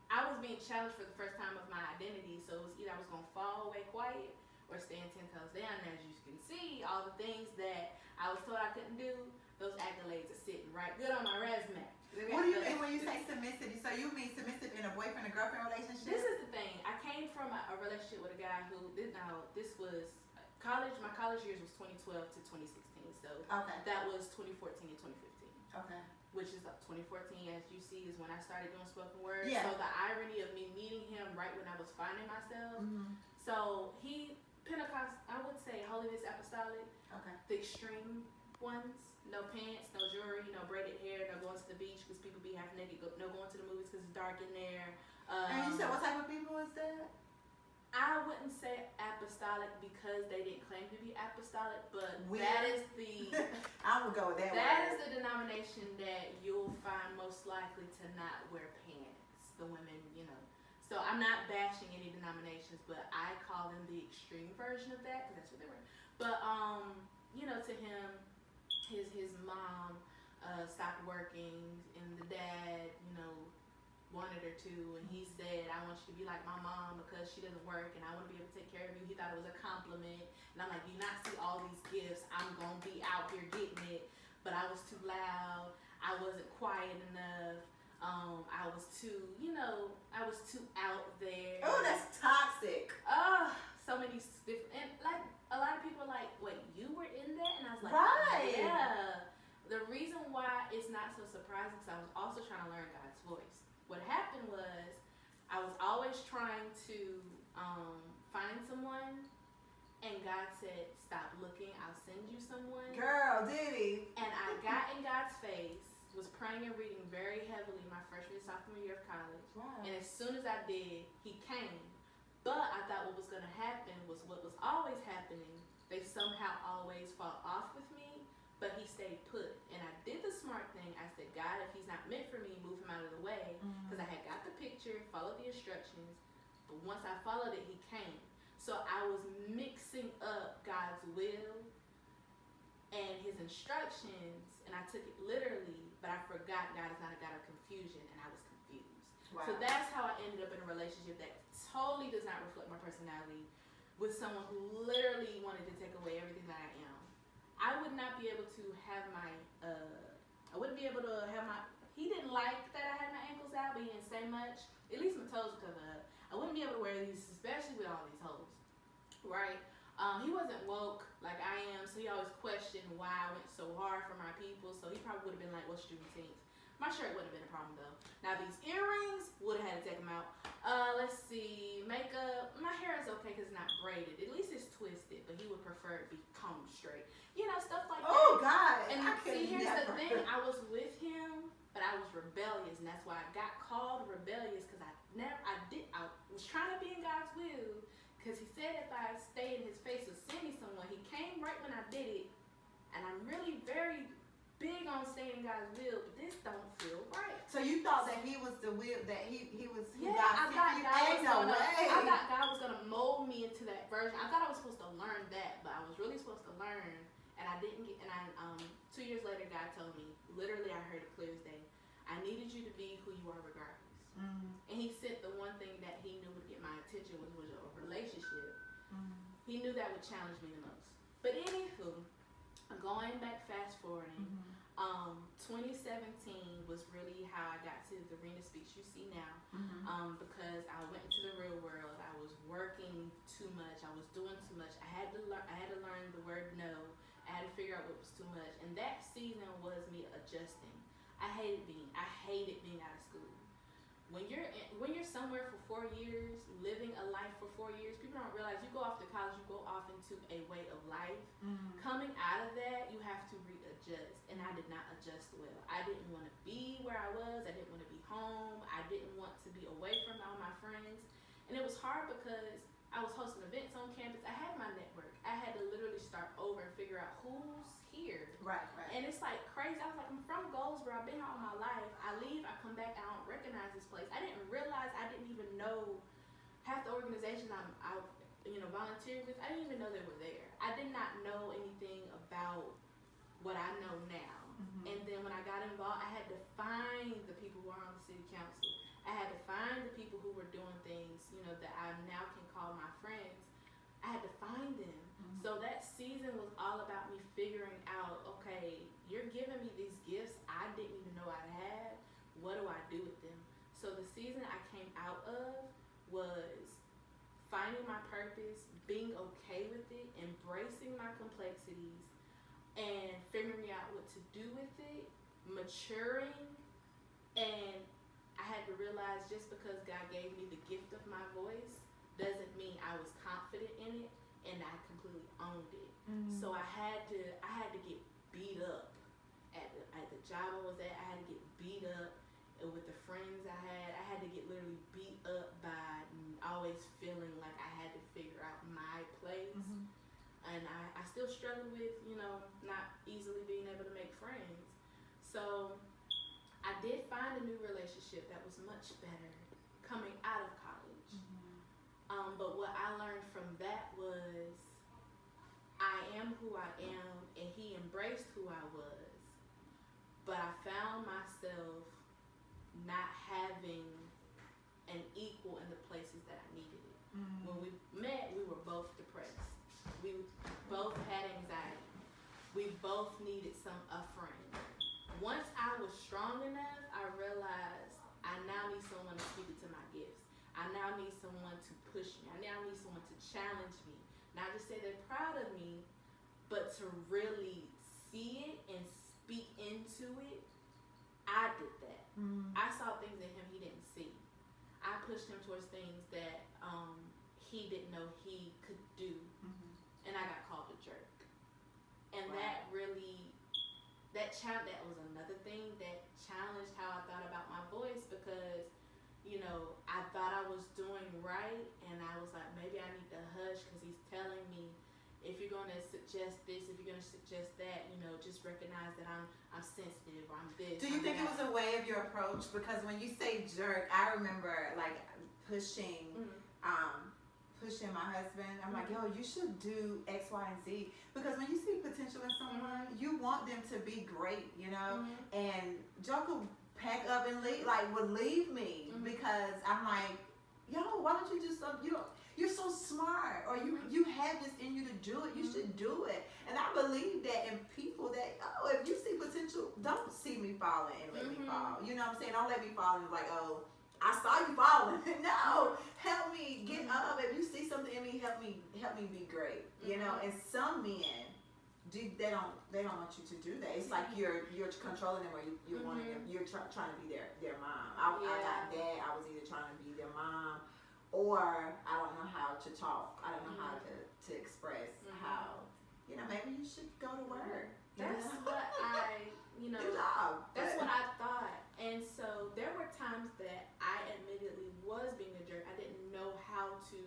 Speaker 2: I was being challenged for the first time of my identity. So it was either I was gonna fall away quiet or stand 10 toes down. And as you can see, all the things that I was told I couldn't do, those accolades are sitting right good on my resume.
Speaker 1: What do you mean when you say submissive? So you mean submissive in a boyfriend and girlfriend relationship?
Speaker 2: This is the thing. I came from a relationship with a guy who this was college. My college years was 2012 to 2016. So that was 2014 and 2015.
Speaker 1: Okay.
Speaker 2: Which is 2014, as you see, is when I started doing spoken word.
Speaker 1: Yeah.
Speaker 2: So the irony of me meeting him right when I was finding myself. So he, Pentecost, I would say Holiness Apostolic.
Speaker 1: Okay.
Speaker 2: The extreme ones. No pants, no jewelry, no braided hair, no going to the beach because people be half naked, no going to the movies because it's dark in there.
Speaker 1: And you said what type of people is that?
Speaker 2: I wouldn't say apostolic because they didn't claim to be apostolic, but
Speaker 1: Weird.
Speaker 2: that is the
Speaker 1: I would go with that.
Speaker 2: That is the denomination that you'll find most likely to not wear pants. The women, you know. So I'm not bashing any denominations, but I call them the extreme version of that because that's what they were. But you know, to him, his mom stopped working, and the dad, you know, wanted her to, and he said, I want you to be like my mom because she doesn't work and I want to be able to take care of you. He thought it was a compliment, and I'm like, do you not see all these gifts? I'm gonna be out here getting it, but I was too loud, I wasn't quiet enough, I was too, you know, I was too out there.
Speaker 1: Oh, that's toxic.
Speaker 2: So many different, and like a lot of people are like, wait, you were in that? And I was like,
Speaker 1: right.
Speaker 2: Yeah. The reason why it's not so surprising because I was also trying to learn God's voice. What happened was I was always trying to find someone, and God said, stop looking, I'll send you someone.
Speaker 1: Girl, did he?
Speaker 2: And I got in God's face, was praying and reading very heavily my freshman and sophomore year of college.
Speaker 1: Wow. And
Speaker 2: as soon as I did, he came. But I thought what was going to happen was what was always happening. They somehow always fall off with me, but he stayed put. And I did the smart thing. I said, God, if he's not meant for me, move him out of the way. Because I had got the picture, followed the instructions. But once I followed it, he came. So I was mixing up God's will and his instructions, and I took it literally, but I forgot God is not a God of confusion, and I was confused. Wow. So that's how I ended up in a relationship that totally does not reflect my personality with someone who literally wanted to take away everything that I am. I would not be able to have my, he didn't like that I had my ankles out, but he didn't say much. At least my toes were covered up. I wouldn't be able to wear these, especially with all these holes, right? He wasn't woke like I am, so he always questioned why I went so hard for my people, so he probably would have been like, what's Juneteenth? My shirt wouldn't have been a problem though. Now these earrings, would have had to take them out. Let's see, makeup, my hair is okay because it's not braided. At least it's twisted, but he would prefer it be combed straight. You know, stuff like that.
Speaker 1: Oh God.
Speaker 2: And see, here's the thing, I was with him but I was rebellious, and that's why I got called rebellious, because I was trying to be in God's will, because He said if I stay in His face or send me someone. He came right when I did it, and I'm really very big on staying in God's will, but this don't feel right.
Speaker 1: So you thought that He was the will, that he was who
Speaker 2: Yeah,
Speaker 1: God sent you?
Speaker 2: I thought God was gonna mold me into that version. I thought I was supposed to learn that, but I was really supposed to learn, and I didn't get. And 2 years later, God told me, literally, I heard it clear as day. I needed you to be who you are regardless. Mm-hmm. And He sent the one thing that He knew would get my attention, which was a relationship. Mm-hmm. He knew that would challenge me the most. But anywho, going back, fast forwarding, 2017 was really how I got to the arena speech you see now. Because I went into the real world. I was working too much. I was doing too much. I had to learn the word no. I had to figure out what was too much. And that season was me adjusting. I hated being out of school. When you're somewhere for 4 years, living a life for 4 years, people don't realize you go off to college, you go off into a way of life. Coming out of that, you have to readjust, and I did not adjust well. I didn't want to be where I was. I didn't want to be home. I didn't want to be away from all my friends, and it was hard because I was hosting events on campus. I had my network. I had to literally start over and figure out who's here. Right. And it's like crazy. I was like, I'm from Goldsboro. I've been here all my life. I leave, I come back, I don't recognize this place. I didn't realize, I didn't even know half the organizations I volunteered with. I didn't even know they were there. I did not know anything about what I know now. And then when I got involved, I had to find the people who are on the city council. I had to find the people who were doing things, that I now can call my friends. I had to find them. So that season was all about me figuring out, okay, you're giving me these gifts I didn't even know I had. What do I do with them? So the season I came out of was finding my purpose, being okay with it, embracing my complexities, and figuring out what to do with it, maturing, and I had to realize just because God gave me the gift of my voice doesn't mean I was confident in it, and I completely owned it. So I had to get beat up at the job I was at. I had to get beat up with the friends I had to get literally beat up by always feeling like I had to figure out my place. And I still struggle with, not easily being able to make friends. So I did find a new relationship that was much better coming out of college. But what I learned from that was I am who I am, and He embraced who I was. But I found myself not having an equal in the places that I needed it. When we met, we were both depressed. We both had anxiety. We both needed a friend. Once I was strong enough, I realized I now need someone to speak into my gifts. I now need someone to push me. I now need someone to challenge me. Not just say they're proud of me, but to really see it and speak into it. I did that. I saw things in him he didn't see. I pushed him towards things that he didn't know he could do. And I got called a jerk. And that really, that was another thing that challenged how I thought about my voice, because I thought I was doing right, and I was like, maybe I need to hush because he's telling me, if you're going to suggest this, if you're going to suggest that, just recognize that I'm sensitive, or I'm this.
Speaker 1: Do you think it was a way of your approach? Because when you say jerk, I remember like pushing my husband. I'm like, yo, you should do X, Y, and Z. Because when you see potential in someone, you want them to be great, And Joker pack up and would leave me because I'm like, yo, why don't you do something? You're so smart, or you have this in you to do it. You should do it. And I believe that in people that, if you see potential, don't see me falling and let me fall. You know what I'm saying? Don't let me fall and like, oh, I saw you falling. No, help me get up. If you see something in me, help me be great. And some men, they don't want you to do that. It's like you're controlling them, or you're wanting them. You're trying to be their mom. I got that. I was either trying to be their mom, or I don't know how to talk. I don't know how to express how. Maybe you should go to work.
Speaker 2: That's what I
Speaker 1: Good job.
Speaker 2: That's what I thought. And so there were times that I admittedly was being a jerk. I didn't know how to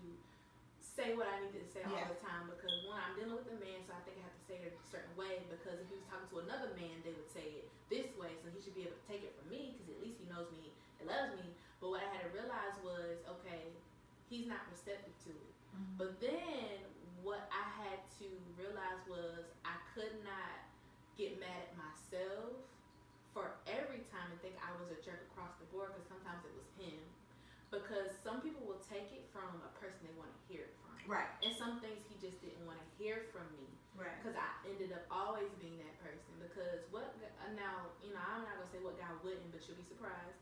Speaker 2: say what I needed to say all the time because one, I'm dealing with a man, so I think I have to say it a certain way because if he was talking to another man, they would say it this way, so he should be able to take it from me because at least he knows me and loves me. But what I had to realize was, okay, he's not receptive to it. Mm-hmm. But then what I had to realize was I could not get mad at myself for every time and think I was a jerk across the board because sometimes it was him. Because some people will take it from a person they want to hear it from.
Speaker 1: Right.
Speaker 2: And some things he just didn't want to hear from me.
Speaker 1: Right.
Speaker 2: Because I ended up always being that person. Because now, I'm not going to say what guy wouldn't, but you'll be surprised.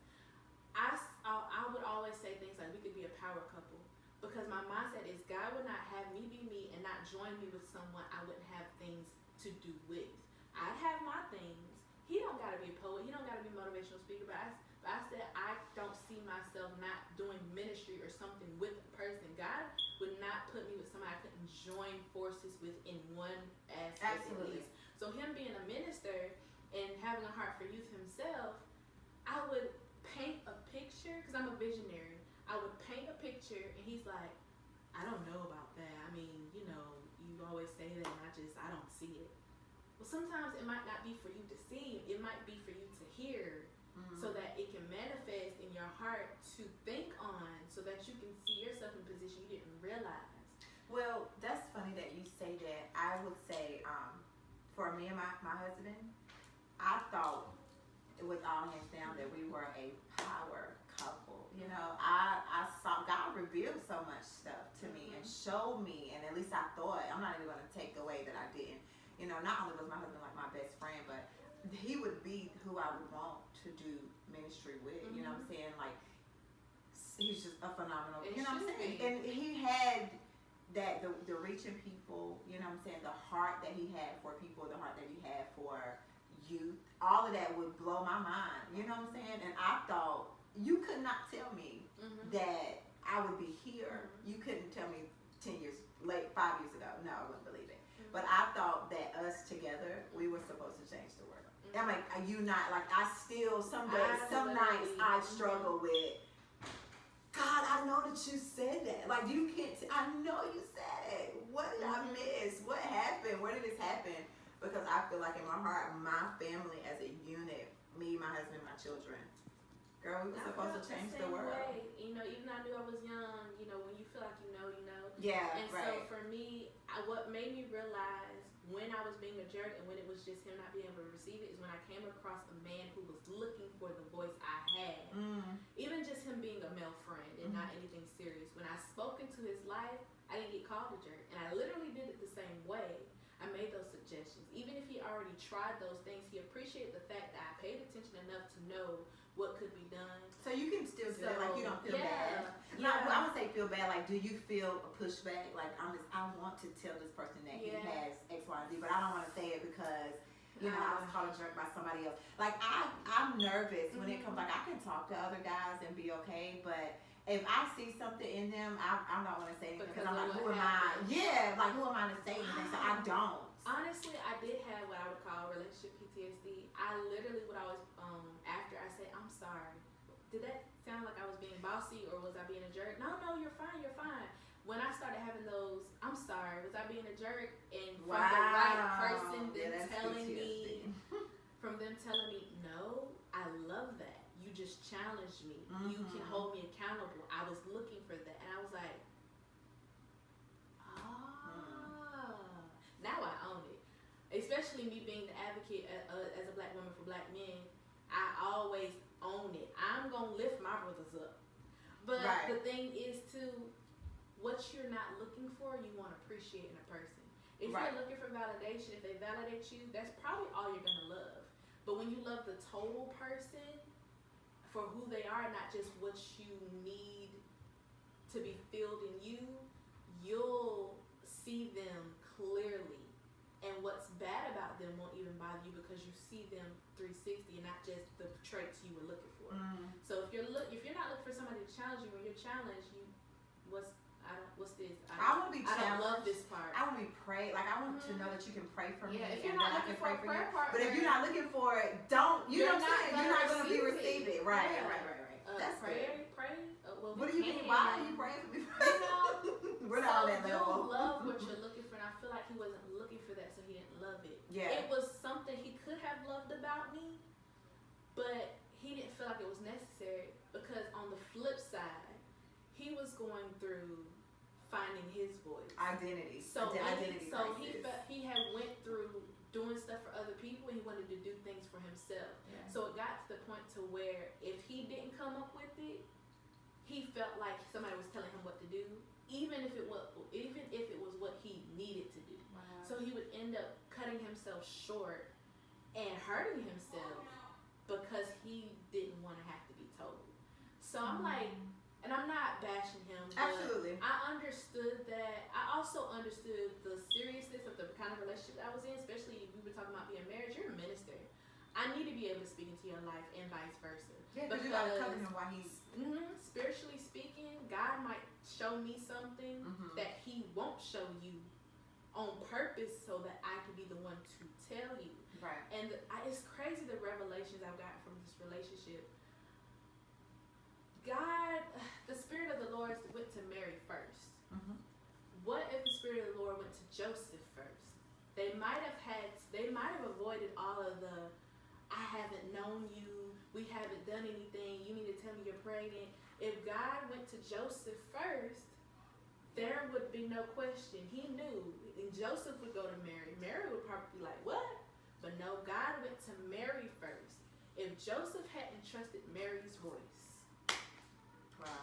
Speaker 2: I would always say things like we could be a power couple. Because my mindset is God would not have me be me and not join me with someone I wouldn't have things to do with. I have my things. He don't got to be a poet. He don't got to be a motivational speaker. But I said I don't see myself not doing ministry or something with a person. God would not put me with somebody I couldn't join forces with in one aspect.
Speaker 1: Absolutely.
Speaker 2: At least. So him being a minister and having a heart for youth himself, I would paint a picture because I'm a visionary. I would paint a picture and he's like, I don't know about that. I mean, you always say that and I don't see it. Well, sometimes it might not be for you to see. It might be for you to hear. So that it can manifest in your heart to think on so that you can see yourself in a position you didn't realize.
Speaker 1: Well, that's funny that you say that. I would say for me and my husband, I thought with all hands down that we were a power couple. I saw God revealed so much stuff to me and showed me, and at least I thought, I'm not even going to take away that I didn't. Not only was my husband like my best friend, but he would be who I would want to do ministry with. You know what I'm saying? Like, he's just a phenomenal, you know what I'm saying? And he had that, the reaching people, you know what I'm saying? The heart that he had for people, the heart that he had for youth, all of that would blow my mind, you know what I'm saying? And I thought, you could not tell me that I would be here. You couldn't tell me 5 years ago. No, I wouldn't believe it. But I thought that us together, we were supposed to change the world. I'm like, are you not? Like, I still, some days, some nights, I struggle with, God, I know that you said that. Like, you can't, I know you said it. What did I miss? What happened? Where did this happen? Because I feel like in my heart, my family as a unit, me, my husband, my children, girl, we were supposed to change the world.
Speaker 2: Way. Even I knew I was young, when you feel like you know.
Speaker 1: Yeah,
Speaker 2: and
Speaker 1: right.
Speaker 2: So for me, what made me realize when I was being a jerk and when it was just him not being able to receive it is when I came across a man who was looking for the voice I had. Even just him being a male friend and not anything serious. When I spoke into his life, I didn't get called a jerk. And I literally did it the same way. I made those suggestions. Even if he already tried those things, he appreciated the fact that I paid attention enough to know what could be done.
Speaker 1: So you can still feel like you don't feel bad.
Speaker 2: Yeah.
Speaker 1: I would say feel bad. Like, do you feel a pushback? Like, I want to tell this person that he has X, Y, and Z, but I don't want to say it because I was called a jerk by somebody else. Like, I'm nervous when it comes. Like, I can talk to other guys and be okay, but if I see something in them, I'm not going to say anything because I'm like, who am I? Yeah, like, who am I to say anything? So I don't.
Speaker 2: Honestly, I did have what I would call relationship PTSD. I literally would always, after I say, I'm sorry. Did that sound like I was being bossy or was I being a jerk? No, you're fine. When I started having those, I'm sorry, was I being a jerk? And from the right person, from them telling me, no, I love that. You just challenged me. You can hold me accountable. I was looking for that. And I was like, now I own it. Especially me being the advocate as a black woman for black men, I always own it. I'm going to lift my brothers up. But the thing is too, what you're not looking for, you want to appreciate in a person. If you're looking for validation, if they validate you, that's probably all you're going to love. But when you love the total person for who they are, not just what you need to be filled in you, you'll see them clearly. And what's bad about them won't even bother you because you see them 360 and not just the traits you were looking for. So if you're not looking for somebody to challenge you, when you're challenged, What's this?
Speaker 1: I want to be
Speaker 2: I don't love
Speaker 1: challenged.
Speaker 2: this part.
Speaker 1: I want to be prayed. Like, I want to know that you can pray for me.
Speaker 2: Yeah, if you're
Speaker 1: and
Speaker 2: not
Speaker 1: that I
Speaker 2: looking
Speaker 1: can
Speaker 2: for
Speaker 1: pray
Speaker 2: a
Speaker 1: for you.
Speaker 2: prayer partner,
Speaker 1: But if you're not looking for it, don't. You know what I'm saying? You're not going to be
Speaker 2: receive
Speaker 1: received it. Right,
Speaker 2: Yeah.
Speaker 1: right. That's
Speaker 2: pray.
Speaker 1: Well,
Speaker 2: what
Speaker 1: do you mean? Why are you praying for me? We're not on that level.
Speaker 2: You love what you're looking for, and I feel like he wasn't looking for that, so he didn't love it.
Speaker 1: Yeah.
Speaker 2: It was something he could have loved about me, but he didn't feel like it was necessary because on the flip side, he was going through finding his voice,
Speaker 1: identity.
Speaker 2: So
Speaker 1: identity.
Speaker 2: So he had went through doing stuff for other people, and he wanted to do things for himself.
Speaker 1: Yeah.
Speaker 2: So it got to the point to where if he didn't come up with it, he felt like somebody was telling him what to do, even if it was what he needed to do.
Speaker 1: Wow.
Speaker 2: So he would end up cutting himself short and hurting himself because he didn't want to have to be told. So I'm like, and I'm not bashing him, but
Speaker 1: Absolutely.
Speaker 2: I understood that. I also understood the seriousness of the kind of relationship I was in, especially if we were talking about being married. You're a minister. I need to be able to speak into your life and vice versa.
Speaker 1: Yeah, because you got to cover him while he's...
Speaker 2: spiritually speaking, God might show me something that he won't show you on purpose so that I can be the one to tell you.
Speaker 1: Right.
Speaker 2: And it's crazy the revelations I've gotten from this relationship. God, the Spirit of the Lord went to Mary first. What if the Spirit of the Lord went to Joseph first? They might have avoided all of the, I haven't known you, we haven't done anything, you need to tell me you're pregnant. If God went to Joseph first, there would be no question. He knew. And Joseph would go to Mary. Mary would probably be like, what? But no, God went to Mary first. If Joseph hadn't trusted Mary's voice,
Speaker 1: wow,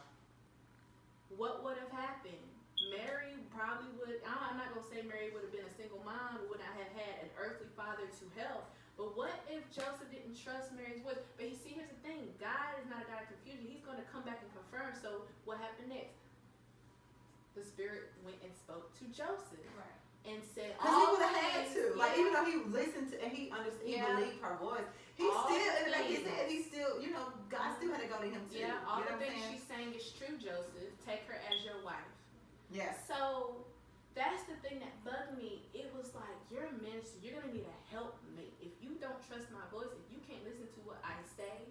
Speaker 2: what would have happened? Mary probably would, I'm not going to say Mary would have been a single mom, would not have had an earthly father to help. But what if Joseph didn't trust Mary's voice? But here's the thing. God is not a God of confusion. He's going to come back and confirm. So what happened next? The Spirit went and spoke to Joseph.
Speaker 1: Right.
Speaker 2: And said,
Speaker 1: because he would have had to.
Speaker 2: Yeah.
Speaker 1: Like, even though he listened to and he understood, he believed her voice, he
Speaker 2: All
Speaker 1: still, in the back of his
Speaker 2: things.
Speaker 1: head, he still, God still had to go to him too.
Speaker 2: Yeah, all
Speaker 1: you
Speaker 2: the
Speaker 1: know
Speaker 2: things she's saying is true, Joseph. Take her as your wife.
Speaker 1: Yes.
Speaker 2: So that's the thing that bugged me. It was like, you're a minister. You're going to need a helpmate. If you don't trust my voice, if you can't listen to what I say,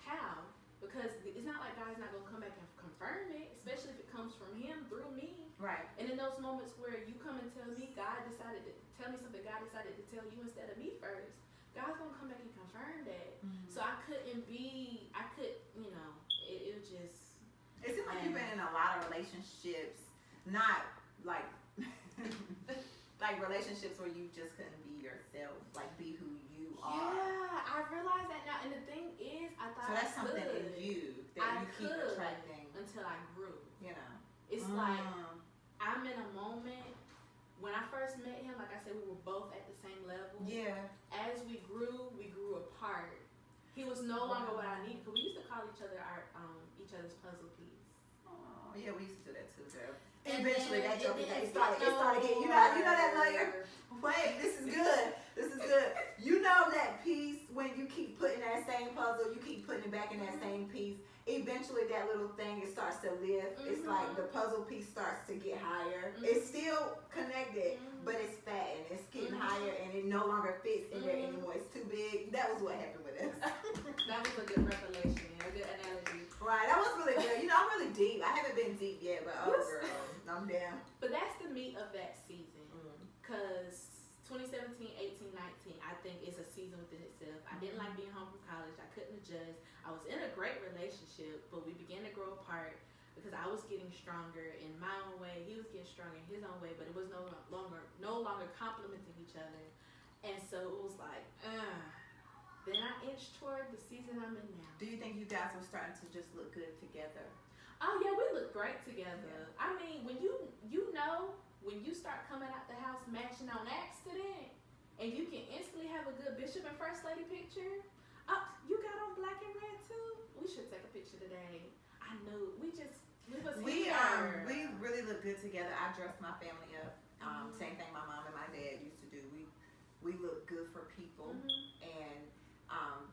Speaker 2: how? Because it's not like God's not going to come back and confirm it, especially if it comes from him through me.
Speaker 1: Right.
Speaker 2: And in those moments where you come and tell me, God decided to tell me something God decided to tell you instead of me first, God's going to come back and confirm that. So it was just...
Speaker 1: It seems like you've been in a lot of relationships, not like like relationships where you just couldn't be yourself, like be who you are.
Speaker 2: Yeah, I realize that now. And the thing is, I thought
Speaker 1: so that's something in you that you keep attracting
Speaker 2: until I grew.
Speaker 1: You know,
Speaker 2: it's like I'm in a moment. When I first met him, like I said, we were both at the same level.
Speaker 1: Yeah.
Speaker 2: As we grew apart. He was no longer what I needed, because we used to call each other's puzzle piece.
Speaker 1: Oh, yeah, we used to do that too, girl.
Speaker 2: And
Speaker 1: eventually,
Speaker 2: then
Speaker 1: that joke
Speaker 2: it
Speaker 1: started getting. You know that layer. Wait, this is good. You know that piece when you keep putting that same puzzle, you keep putting it back in that same piece. Eventually, that little thing it starts to lift. It's like the puzzle piece starts to get higher. It's still connected, but it's fat and it's getting higher, and it no longer fits in there anymore. It's too big. That was what happened with us.
Speaker 2: That was a good revelation, a good analogy.
Speaker 1: Right, that was really good. I'm really deep. I haven't been deep yet, but oh girl, I'm down.
Speaker 2: But that's the meat of that season. Because 2017, 18, 19, I think is a season within itself. I didn't like being home from college. I couldn't adjust. I was in a great relationship, but we began to grow apart because I was getting stronger in my own way. He was getting stronger in his own way, but it was no longer complementing each other. And so it was like, then I inched toward the season I'm in now.
Speaker 1: Do you think you guys were starting to just look good together?
Speaker 2: Oh yeah, we look great together. Yeah. I mean, when when you start coming out the house matching on accident, and you can instantly have a good Bishop and First Lady picture. You got on black and red too? We should take a picture today. I knew. We
Speaker 1: really look good together. I dress my family up. Same thing my mom and my dad used to do. We look good for people, and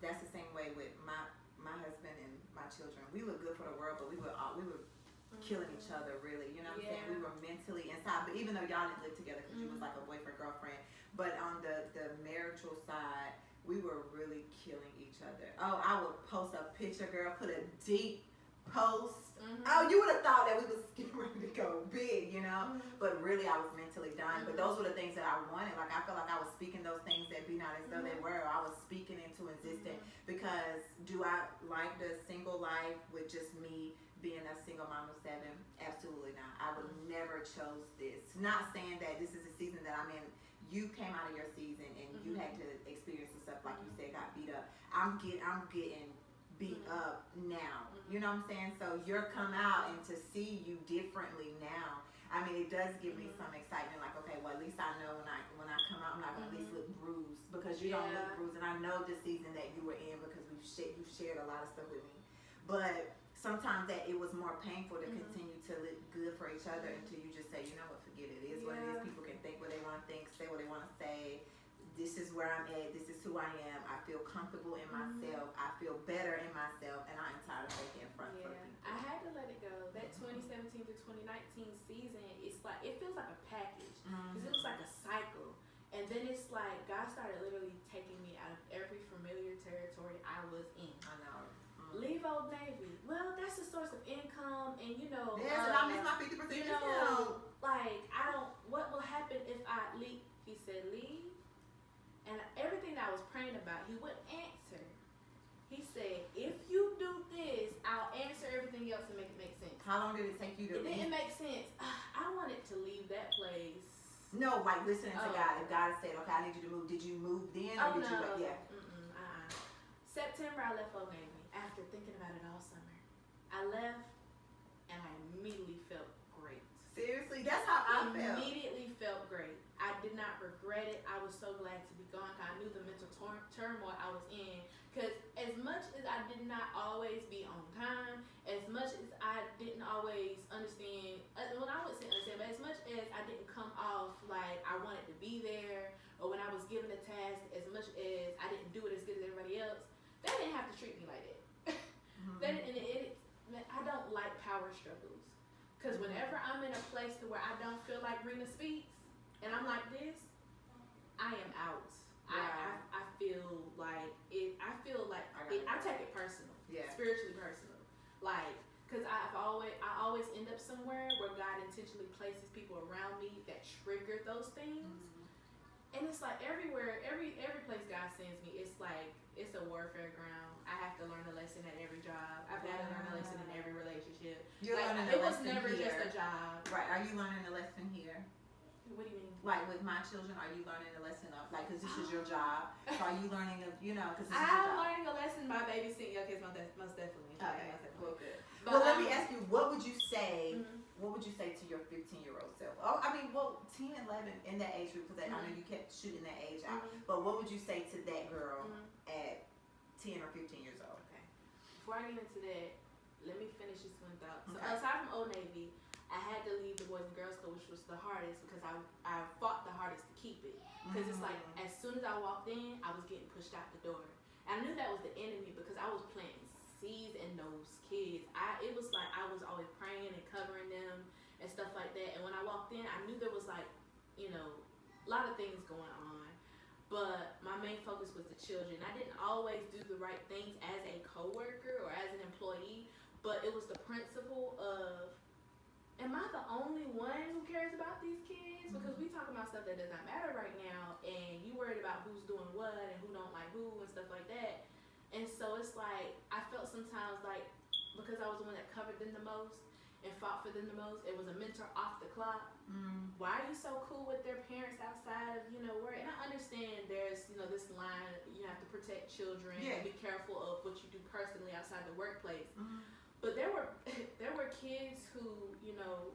Speaker 1: that's the same way with my husband and my children. We look good for the world, but we would killing each other, really. You know what I'm saying? We were mentally inside, but even though y'all didn't live together because you was like a boyfriend, girlfriend, but on the marital side, we were really killing each other. Oh, I would post a picture, girl, put a deep post. Oh, you would have thought that we was getting ready to go big, you know? But really, I was mentally dying. But those were the things that I wanted. Like, I felt like I was speaking those things that be not as though they were. I was speaking into existence. Because do I like the single life with just me being a single mom of 7? Absolutely not. I would never chose this. Not saying that this is a season that I'm in. You came out of your season and you had to experience the stuff, like you said, got beat up. I'm getting beat up now. You know what I'm saying? So you're come out and to see you differently now. I mean, it does give me some excitement. Like, okay, well, at least I know when I come out, I'm not gonna at least look bruised, because you don't look bruised. And I know the season that you were in because you've shared a lot of stuff with me. But sometimes that it was more painful to continue to look good for each other until you just say, you know what, forget it. It is what it is. People can think what they want to think, say what they want to say. This is where I'm at. This is who I am. I feel comfortable in myself. I feel better in myself, and I'm tired of faking in front for people.
Speaker 2: I had to let it go. That 2017 to 2019 season, it feels like a package, because it was like a cycle. And then it's like God started literally taking me out of every familiar territory I was in.
Speaker 1: I know.
Speaker 2: Leave Old Navy. Well, that's a source of income, and you know.
Speaker 1: Yes, and I miss my 50% discount.
Speaker 2: Like, what will happen if I leave? He said, leave. And everything that I was praying about, he wouldn't answer. He said, if you do this, I'll answer everything else and make it make sense.
Speaker 1: How long did it take you to leave?
Speaker 2: It didn't make sense. I wanted to leave that place.
Speaker 1: No, like listening to God. If God said, okay, I need you to move, did you move then or did you wait? Yeah.
Speaker 2: September, I left Old Navy after thinking about it all summer. I left and I immediately felt great.
Speaker 1: Seriously? That's how I felt.
Speaker 2: Immediately felt great. I did not regret it. I was so glad to be gone. I knew the mental turmoil I was in. Because as much as I did not always be on time, as much as I didn't always understand, well, I wouldn't say understand, but as much as I didn't come off like I wanted to be there, or when I was given a task, as much as I didn't do it as good as everybody else, they didn't have to treat me like that. I don't like power struggles. Because whenever I'm in a place to where I don't feel like Rena speaks, and I'm like this, I am out.
Speaker 1: Yeah.
Speaker 2: I feel like it. I feel like I take it personal.
Speaker 1: Yeah. Spiritually
Speaker 2: personal. Like, because I always end up somewhere where God intentionally places people around me that trigger those things. And it's like everywhere, every place God sends me, it's like it's a warfare ground. I have to learn a lesson at every job. I've had to learn a lesson in every relationship.
Speaker 1: You're learning
Speaker 2: it
Speaker 1: a
Speaker 2: was
Speaker 1: lesson
Speaker 2: never
Speaker 1: here.
Speaker 2: just a job.
Speaker 1: Right. Are you learning a lesson here?
Speaker 2: What do you mean?
Speaker 1: Like with my children, are you learning a lesson of, like, because this is your job? So are you learning, because this is your job?
Speaker 2: I'm learning a lesson by babysitting your kids most definitely.
Speaker 1: Okay. Well, good.
Speaker 2: But,
Speaker 1: well, let me ask you, what would you say? What would you say to your 15-year-old self? Oh, I mean, 10, 11, in that age group, because I know you kept shooting that age out. But what would you say to that girl at 10 or 15 years old?
Speaker 2: Okay. Before I get into that, let me finish this one thought. So
Speaker 1: Okay.
Speaker 2: aside from Old Navy, I had to leave the Boys and Girls School, which was the hardest because I fought the hardest to keep it. Because it's like, as soon as I walked in, I was getting pushed out the door. And I knew that was the enemy because I was planting seeds in those kids. It was like I was always praying and covering them and stuff like that. And when I walked in, I knew there was like, a lot of things going on. But my main focus was the children. I didn't always do the right things as a coworker or as an employee, but it was the principle of, am I the only one who cares about these kids? Because we talking about stuff that does not matter right now, and you worried about who's doing what and who don't like who and stuff like that. And so it's like, I felt sometimes like, because I was the one that covered them the most and fought for them the most, it was a mentor off the clock. Why are you so cool with their parents outside of, work? And I understand there's, this line, you have to protect children and be careful of what you do personally outside the workplace. But there were kids who,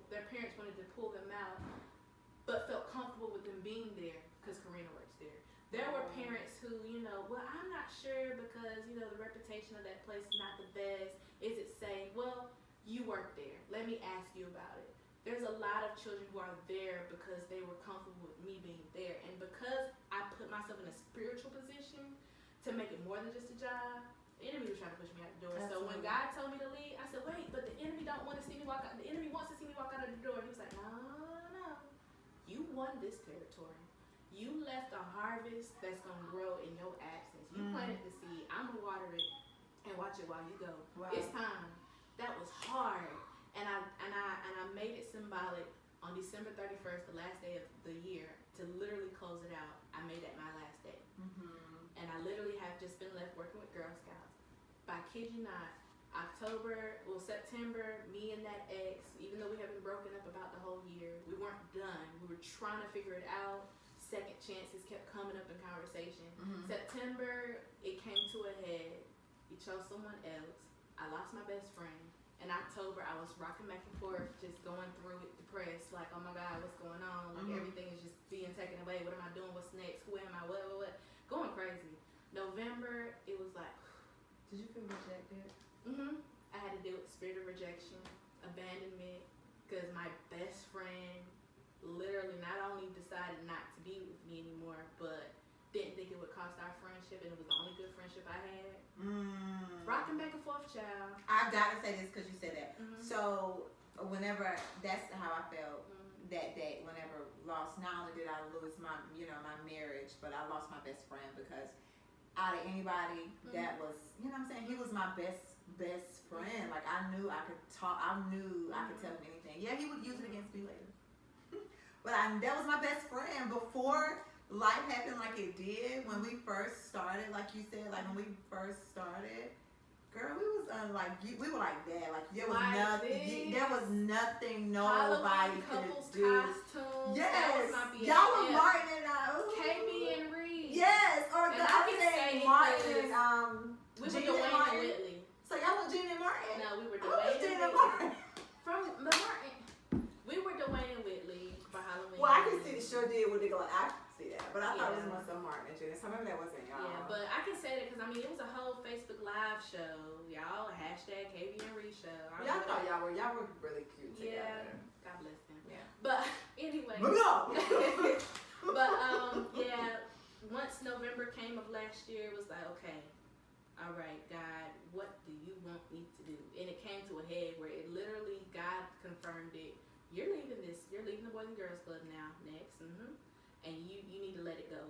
Speaker 2: their parents wanted to pull them out, but felt comfortable with them being there because Karina works there. There were parents who, well, I'm not sure because, the reputation of that place is not the best. Is it safe? Well, you work there. Let me ask you about it. There's a lot of children who are there because they were comfortable with me being there. And because I put myself in a spiritual position to make it more than just a job, the enemy was trying to push me out the door. Absolutely. So when God told me to leave, I said, wait, but the enemy don't want to see me walk out. The won this territory. You left a harvest that's gonna grow in your absence. You planted the seed. I'm gonna water it and watch it while you go.
Speaker 1: Wow.
Speaker 2: It's time. That was hard, and I made it symbolic on December 31st, the last day of the year, to literally close it out. I made that my last day, and I literally have just been left working with Girl Scouts. By kid you not, September, me and that ex, even though we have been broken up about the whole year, we weren't done. We were trying to figure it out. Second chances kept coming up in conversation. September, it came to a head. He chose someone else. I lost my best friend. In October, I was rocking back and forth, just going through it, depressed, like, oh my God, what's going on? Like, everything is just being taken away. What am I doing? What's next? Who am I? What? Going crazy. November, it was like,
Speaker 1: did you feel rejected?
Speaker 2: I had to deal with spirit of rejection, abandonment, because my best friend literally not only decided not to be with me anymore, but didn't think it would cost our friendship, and it was the only good friendship I had. Rocking back and forth, child.
Speaker 1: I gotta say this because you said that. So whenever, that's how I felt that day. Whenever lost, not only did I lose my marriage, but I lost my best friend, because out of anybody that was, you know what I'm saying, he was my best friend. Like, I knew I could talk. I knew I could tell him anything. Yeah, he would use it against me later. But that was my best friend before life happened like it did. When we first started, like you said, like when we first started, girl, we was we were like that. Like there was nothing. There was nothing nobody could do.
Speaker 2: Costumes,
Speaker 1: yes, y'all were Martin and
Speaker 2: KB and Reed.
Speaker 1: Yes, or
Speaker 2: and
Speaker 1: the other thing, Martin and
Speaker 2: we were Dwayne and Whitley.
Speaker 1: So y'all were Gene and Martin?
Speaker 2: No, we were Dwayne and Martin. From the Martin, we were Dwayne and Whitley for Halloween.
Speaker 1: Well, I can see the show did what they go. I can see that, but I thought it was more so Martin and Gene. So maybe that wasn't y'all.
Speaker 2: Yeah, but I can say that because it was a whole Facebook Live show. Y'all hashtag KB and Reed show.
Speaker 1: Y'all thought y'all were really cute together.
Speaker 2: Yeah, God bless them.
Speaker 1: Yeah.
Speaker 2: But anyway. But yeah. Once November came of last year, it was like, okay, all right, God, what do you want me to do? And it came to a head where it literally, God confirmed it. You're leaving the Boys and Girls Club now, next, and you need to let it go.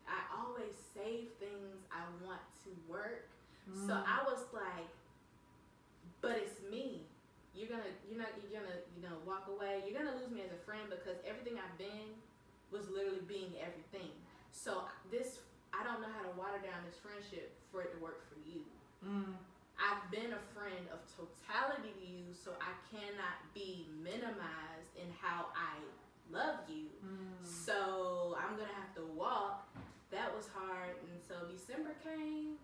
Speaker 2: I always save things I want to work, so I was like, but it's me. You're gonna walk away. You're gonna lose me as a friend because everything I've been was literally being everything. So I don't know how to water down this friendship for it to work for you. I've been a friend of totality to you, so I cannot be minimized in how I love you. So I'm gonna have to walk. That was hard, and so December came.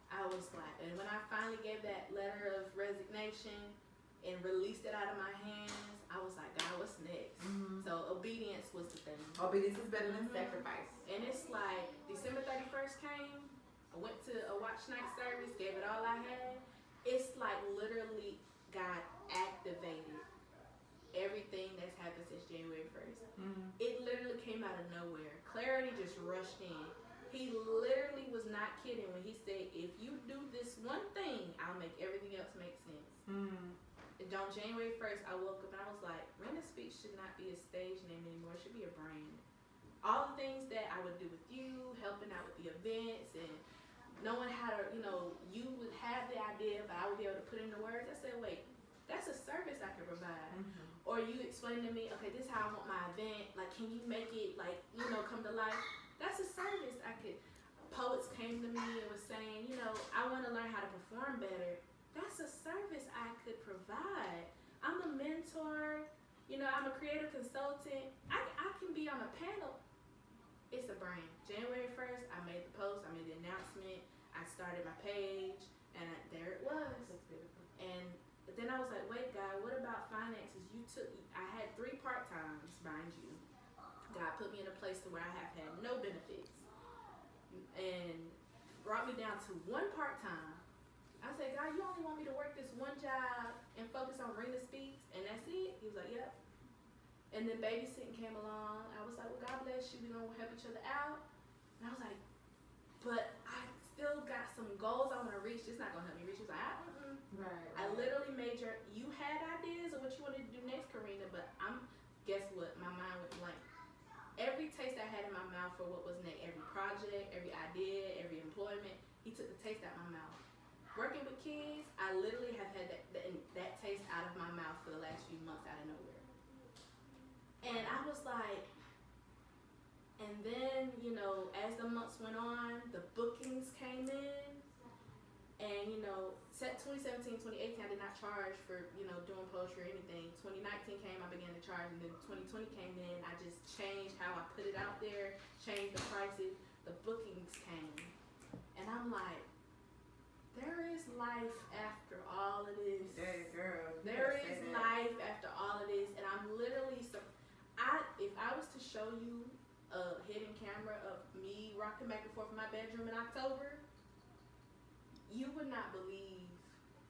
Speaker 2: I was like, and when I finally gave that letter of resignation and released it out of my hands, I was like, God, what's next? So obedience was the thing.
Speaker 1: Obedience is better than sacrifice.
Speaker 2: And it's like December 31st came. I went to a watch night service, gave it all I had. It's like literally God activated everything that's happened since January 1st. It literally came out of nowhere. Clarity just rushed in. He literally was not kidding when he said, if you do this one thing, I'll make everything else make sense. And on January 1st, I woke up and I was like, Rena Speaks should not be a stage name anymore. It should be a brand. All the things that I would do with you, helping out with the events, and knowing how to, you would have the idea, but I would be able to put into words. I said, wait, that's a service I can provide. Or you explain to me, okay, this is how I want my event. Like, can you make it, come to life? That's a service I could. Poets came to me and was saying, I want to learn how to perform better. That's a service I could provide. I'm a mentor. I'm a creative consultant. I can be on a panel. It's a brand. January 1st, I made the post. I made the announcement. I started my page, and there it was.
Speaker 1: That's beautiful.
Speaker 2: But then I was like, wait, God, what about finances? I had 3 part-times, mind you. God put me in a place to where I have had no benefits and brought me down to 1 part-time. I said, God, you only want me to work this 1 job and focus on Rena Speaks, and that's it? He was like, yep. And then babysitting came along. I was like, well, God bless you. We're going to help each other out. And I was like, but I still got some goals I want to reach. It's not going to help me reach. He was like,
Speaker 1: Right.
Speaker 2: I literally made you had ideas of what you wanted to do next, Karina, but guess what? My mind went blank. every taste I had in my mouth for what was next, every project, every idea, every employment, he took the taste out of my mouth. Working with kids, I literally have had that taste out of my mouth for the last few months out of nowhere. And I was like, and then, you know, as the months went on, the bookings came in. And, you know, 2017, 2018, I did not charge for, you know, doing poetry or anything. 2019 came, I began to charge. And then 2020 came in, I just changed how I put it out there, changed the prices. The bookings came. And I'm like, there is life after all of this.
Speaker 1: Yeah, girl.
Speaker 2: There is life after all of this. And I'm literally, if I was to show you a hidden camera of me rocking back and forth in my bedroom in October, you would not believe,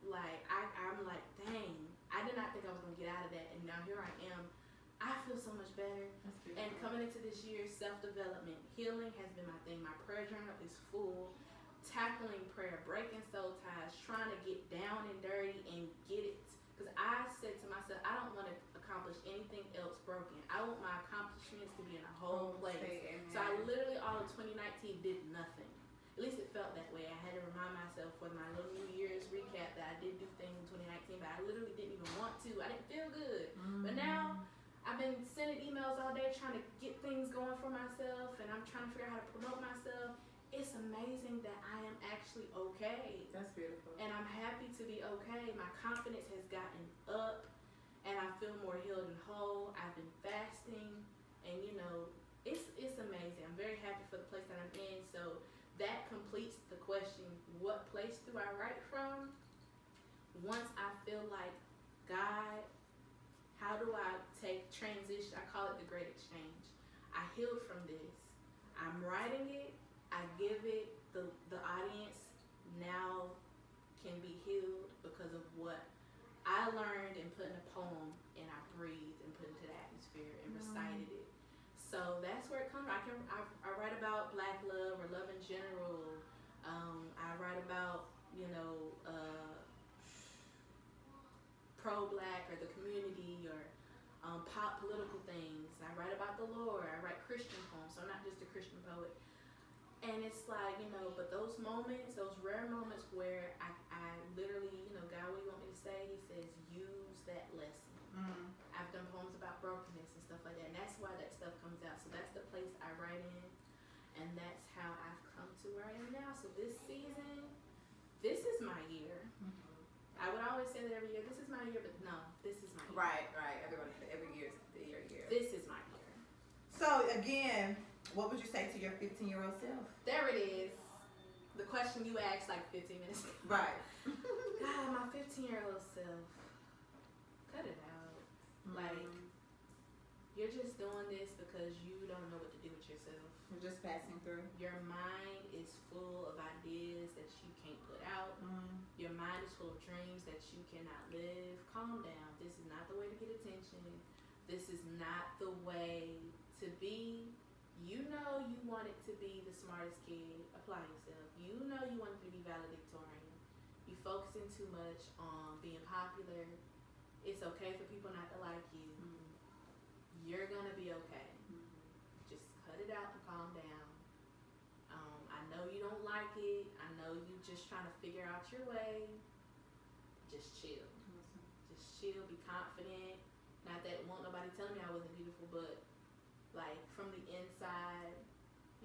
Speaker 2: like, I'm like, dang, I did not think I was going to get out of that. And now here I am. I feel so much better. And coming into this year, self-development, healing has been my thing. My prayer journal is full. Tackling prayer, breaking soul ties, trying to get down and dirty and get it. Because I said to myself, I don't want to accomplish anything else broken. I want my accomplishments to be in a whole place. So I literally, all of 2019, did nothing. At least it felt that way. I had to remind myself for my little New Year's recap that I did do things in 2019, but I literally didn't even want to. I didn't feel good. But now, I've been sending emails all day trying to get things going for myself, and I'm trying to figure out how to promote myself. It's amazing that I am actually okay.
Speaker 1: That's beautiful.
Speaker 2: And I'm happy to be okay. My confidence has gotten up, and I feel more healed and whole. I've been fasting, and you know, it's amazing. I'm very happy for the place that I'm in. So that completes the question, what place do I write from? Once I feel like, God, how do I transition? I call it the great exchange. I healed from this. I'm writing it. I give it, the audience now can be healed because of what I learned and put in a poem, and I breathed and put into the atmosphere and recited it. So that's where it comes from. I write about Black love or love in general. I write about, you know, pro-Black or the community or pop political things. I write about the Lord. I write Christian poems, so I'm not just a Christian poet. And it's like, you know, but those moments, those rare moments where I literally, you know, God, what do you want me to say? He says, use that lesson. I've done poems about brokenness and stuff like that, and that's why that stuff comes out. So that's the place I write in, and that's how I've come to where I am now. So this season, this is my year. I would always say that every year, this is my year, but no, this is my year.
Speaker 1: Right. Every year is your year.
Speaker 2: This is my year.
Speaker 1: So again, what would you say to your 15-year-old self?
Speaker 2: There it is. The question you asked like 15 minutes ago.
Speaker 1: Right.
Speaker 2: God, my 15-year-old self. Cut it out. Like, you're just doing this because you don't know what to do with yourself.
Speaker 1: You're just passing through.
Speaker 2: Your mind is full of ideas that you can't put out. Your mind is full of dreams that you cannot live. Calm down. This is not the way to get attention. This is not the way to be. You know you want it to be the smartest kid. Apply yourself. You know you want it to be valedictorian. You focusing too much on being popular. It's okay for people not to like you. You're gonna be okay. Just cut it out and calm down. I know you don't like it. I know you just trying to figure out your way. Just chill. Just chill. Be confident. Not that won't nobody tell me I wasn't beautiful, but like from the inside,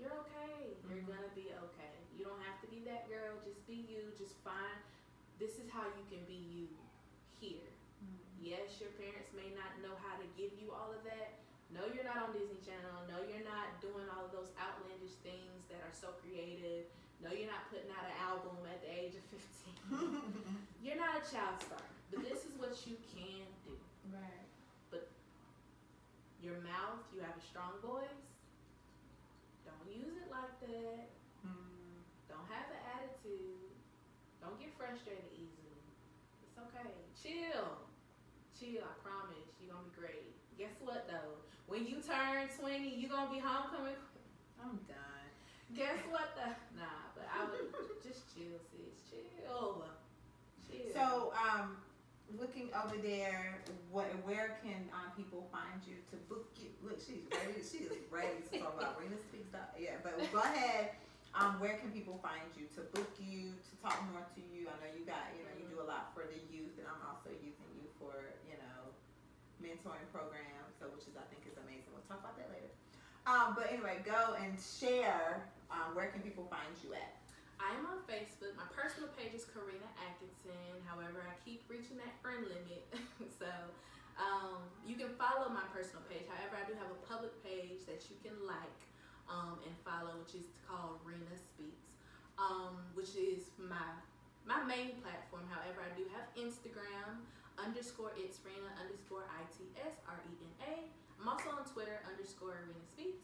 Speaker 2: you're okay. You're gonna be okay. You don't have to be that girl. Just be you. Just find. This is how you can be you here. Yes, your parents may not know how to give you all of that. No, you're not on Disney Channel. No, you're not doing all of those outlandish things that are so creative. No, you're not putting out an album at the age of 15. You're not a child star. But this is what you can do.
Speaker 1: Right.
Speaker 2: But your mouth, you have a strong voice. Don't use it like that. Don't have an attitude. Don't get frustrated easily. It's okay. Chill. I promise. You're going to be great. Guess what, though? When you turn 20, you're going to be homecoming.
Speaker 1: I'm done.
Speaker 2: Guess what, though? Nah, but I would just chill, sis. Chill.
Speaker 1: So, looking over there, where can people find you to book you? Look, she's ready. She is ready to talk about Rena Speaks. Yeah, but go ahead. Where can people find you to book you, to talk more to you? I know you got, you do a lot for the youth, and I'm also using you for, mentoring programs, so which is I think is amazing. We'll talk about that later. But anyway, go and share. Where can people find you at?
Speaker 2: I'm on Facebook. My personal page is Karina Atkinson. However, I keep reaching that friend limit. So you can follow my personal page. However, I do have a public page that you can like and follow, which is called Rena Speaks, which is my main platform. However, I do have Instagram _it's Rena _ITSRENA. I'm also on Twitter _Rena Speaks.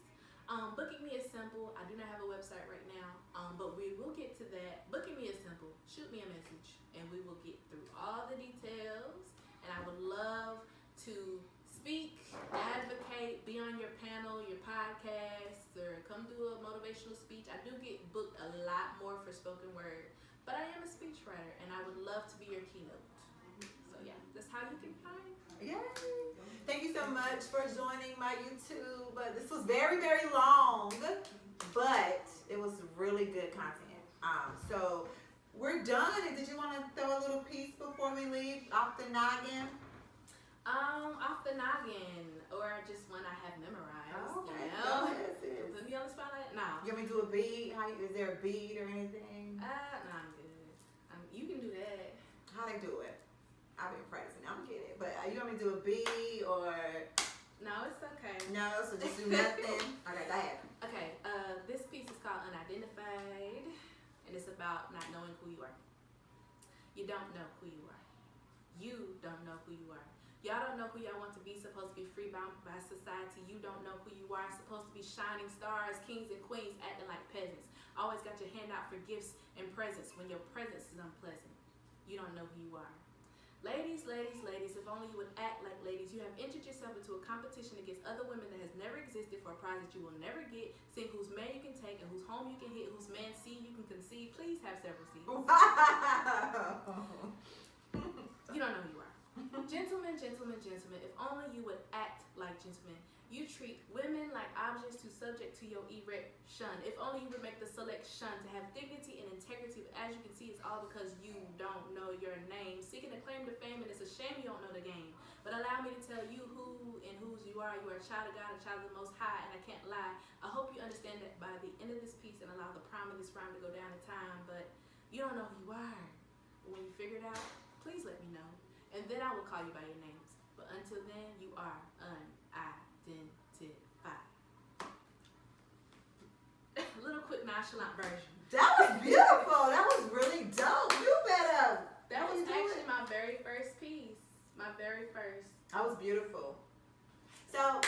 Speaker 2: Booking me is simple. I do not have a website right now, but we will get to that. Booking me is simple. Shoot me a message, and we will get through all the details. And I would love to speak, advocate, be on your panel, your podcast, or come do a motivational speech. I do get booked a lot more for spoken word, but I am a speechwriter, and I would love to be your keynote. So yeah, that's how you can find me.
Speaker 1: Yay! Thank you so much for joining my YouTube. This was very, very long, but it was really good content. So we're done. And did you want to throw a little piece before we leave off the noggin?
Speaker 2: Off the noggin, or just one I have memorized.
Speaker 1: Oh, okay.
Speaker 2: Go
Speaker 1: ahead, sis.
Speaker 2: Put me on the spotlight? No.
Speaker 1: You want me to do a beat? Is there a beat or anything?
Speaker 2: No, I'm good. You can do that.
Speaker 1: How they do it? I've been practicing. I'm getting it. But you want me to do a beat or?
Speaker 2: No, it's okay.
Speaker 1: No, so just do nothing. Okay, go ahead.
Speaker 2: Okay, this piece is called Unidentified, and it's about not knowing who you are. You don't know who you are. You don't know who you are. Y'all don't know who y'all want to be, supposed to be free bound by society. You don't know who you are, supposed to be shining stars, kings and queens, acting like peasants. Always got your hand out for gifts and presents when your presence is unpleasant. You don't know who you are. Ladies, ladies, ladies, if only you would act like ladies. You have entered yourself into a competition against other women that has never existed for a prize that you will never get, seeing whose man you can take and whose home you can hit, whose man seed you can conceive. Please have several seeds. You don't know who you are. Gentlemen, gentlemen, gentlemen, if only you would act like gentlemen. You treat women like objects to subject to your erection. If only you would make the selection to have dignity and integrity. But as you can see, it's all because you don't know your name. Seeking a claim to fame, and it's a shame you don't know the game. But allow me to tell you who and whose you are. You are a child of God, a child of the Most High, and I can't lie. I hope you understand that by the end of this piece, and allow the prime of this rhyme to go down in time. But you don't know who you are. When you figure it out, please let me know. And then I will call you by your names. But until then, you are unidentified. Little quick nonchalant version.
Speaker 1: That was beautiful. That was really dope. You better.
Speaker 2: That was actually my very first piece. My very first.
Speaker 1: That was beautiful. So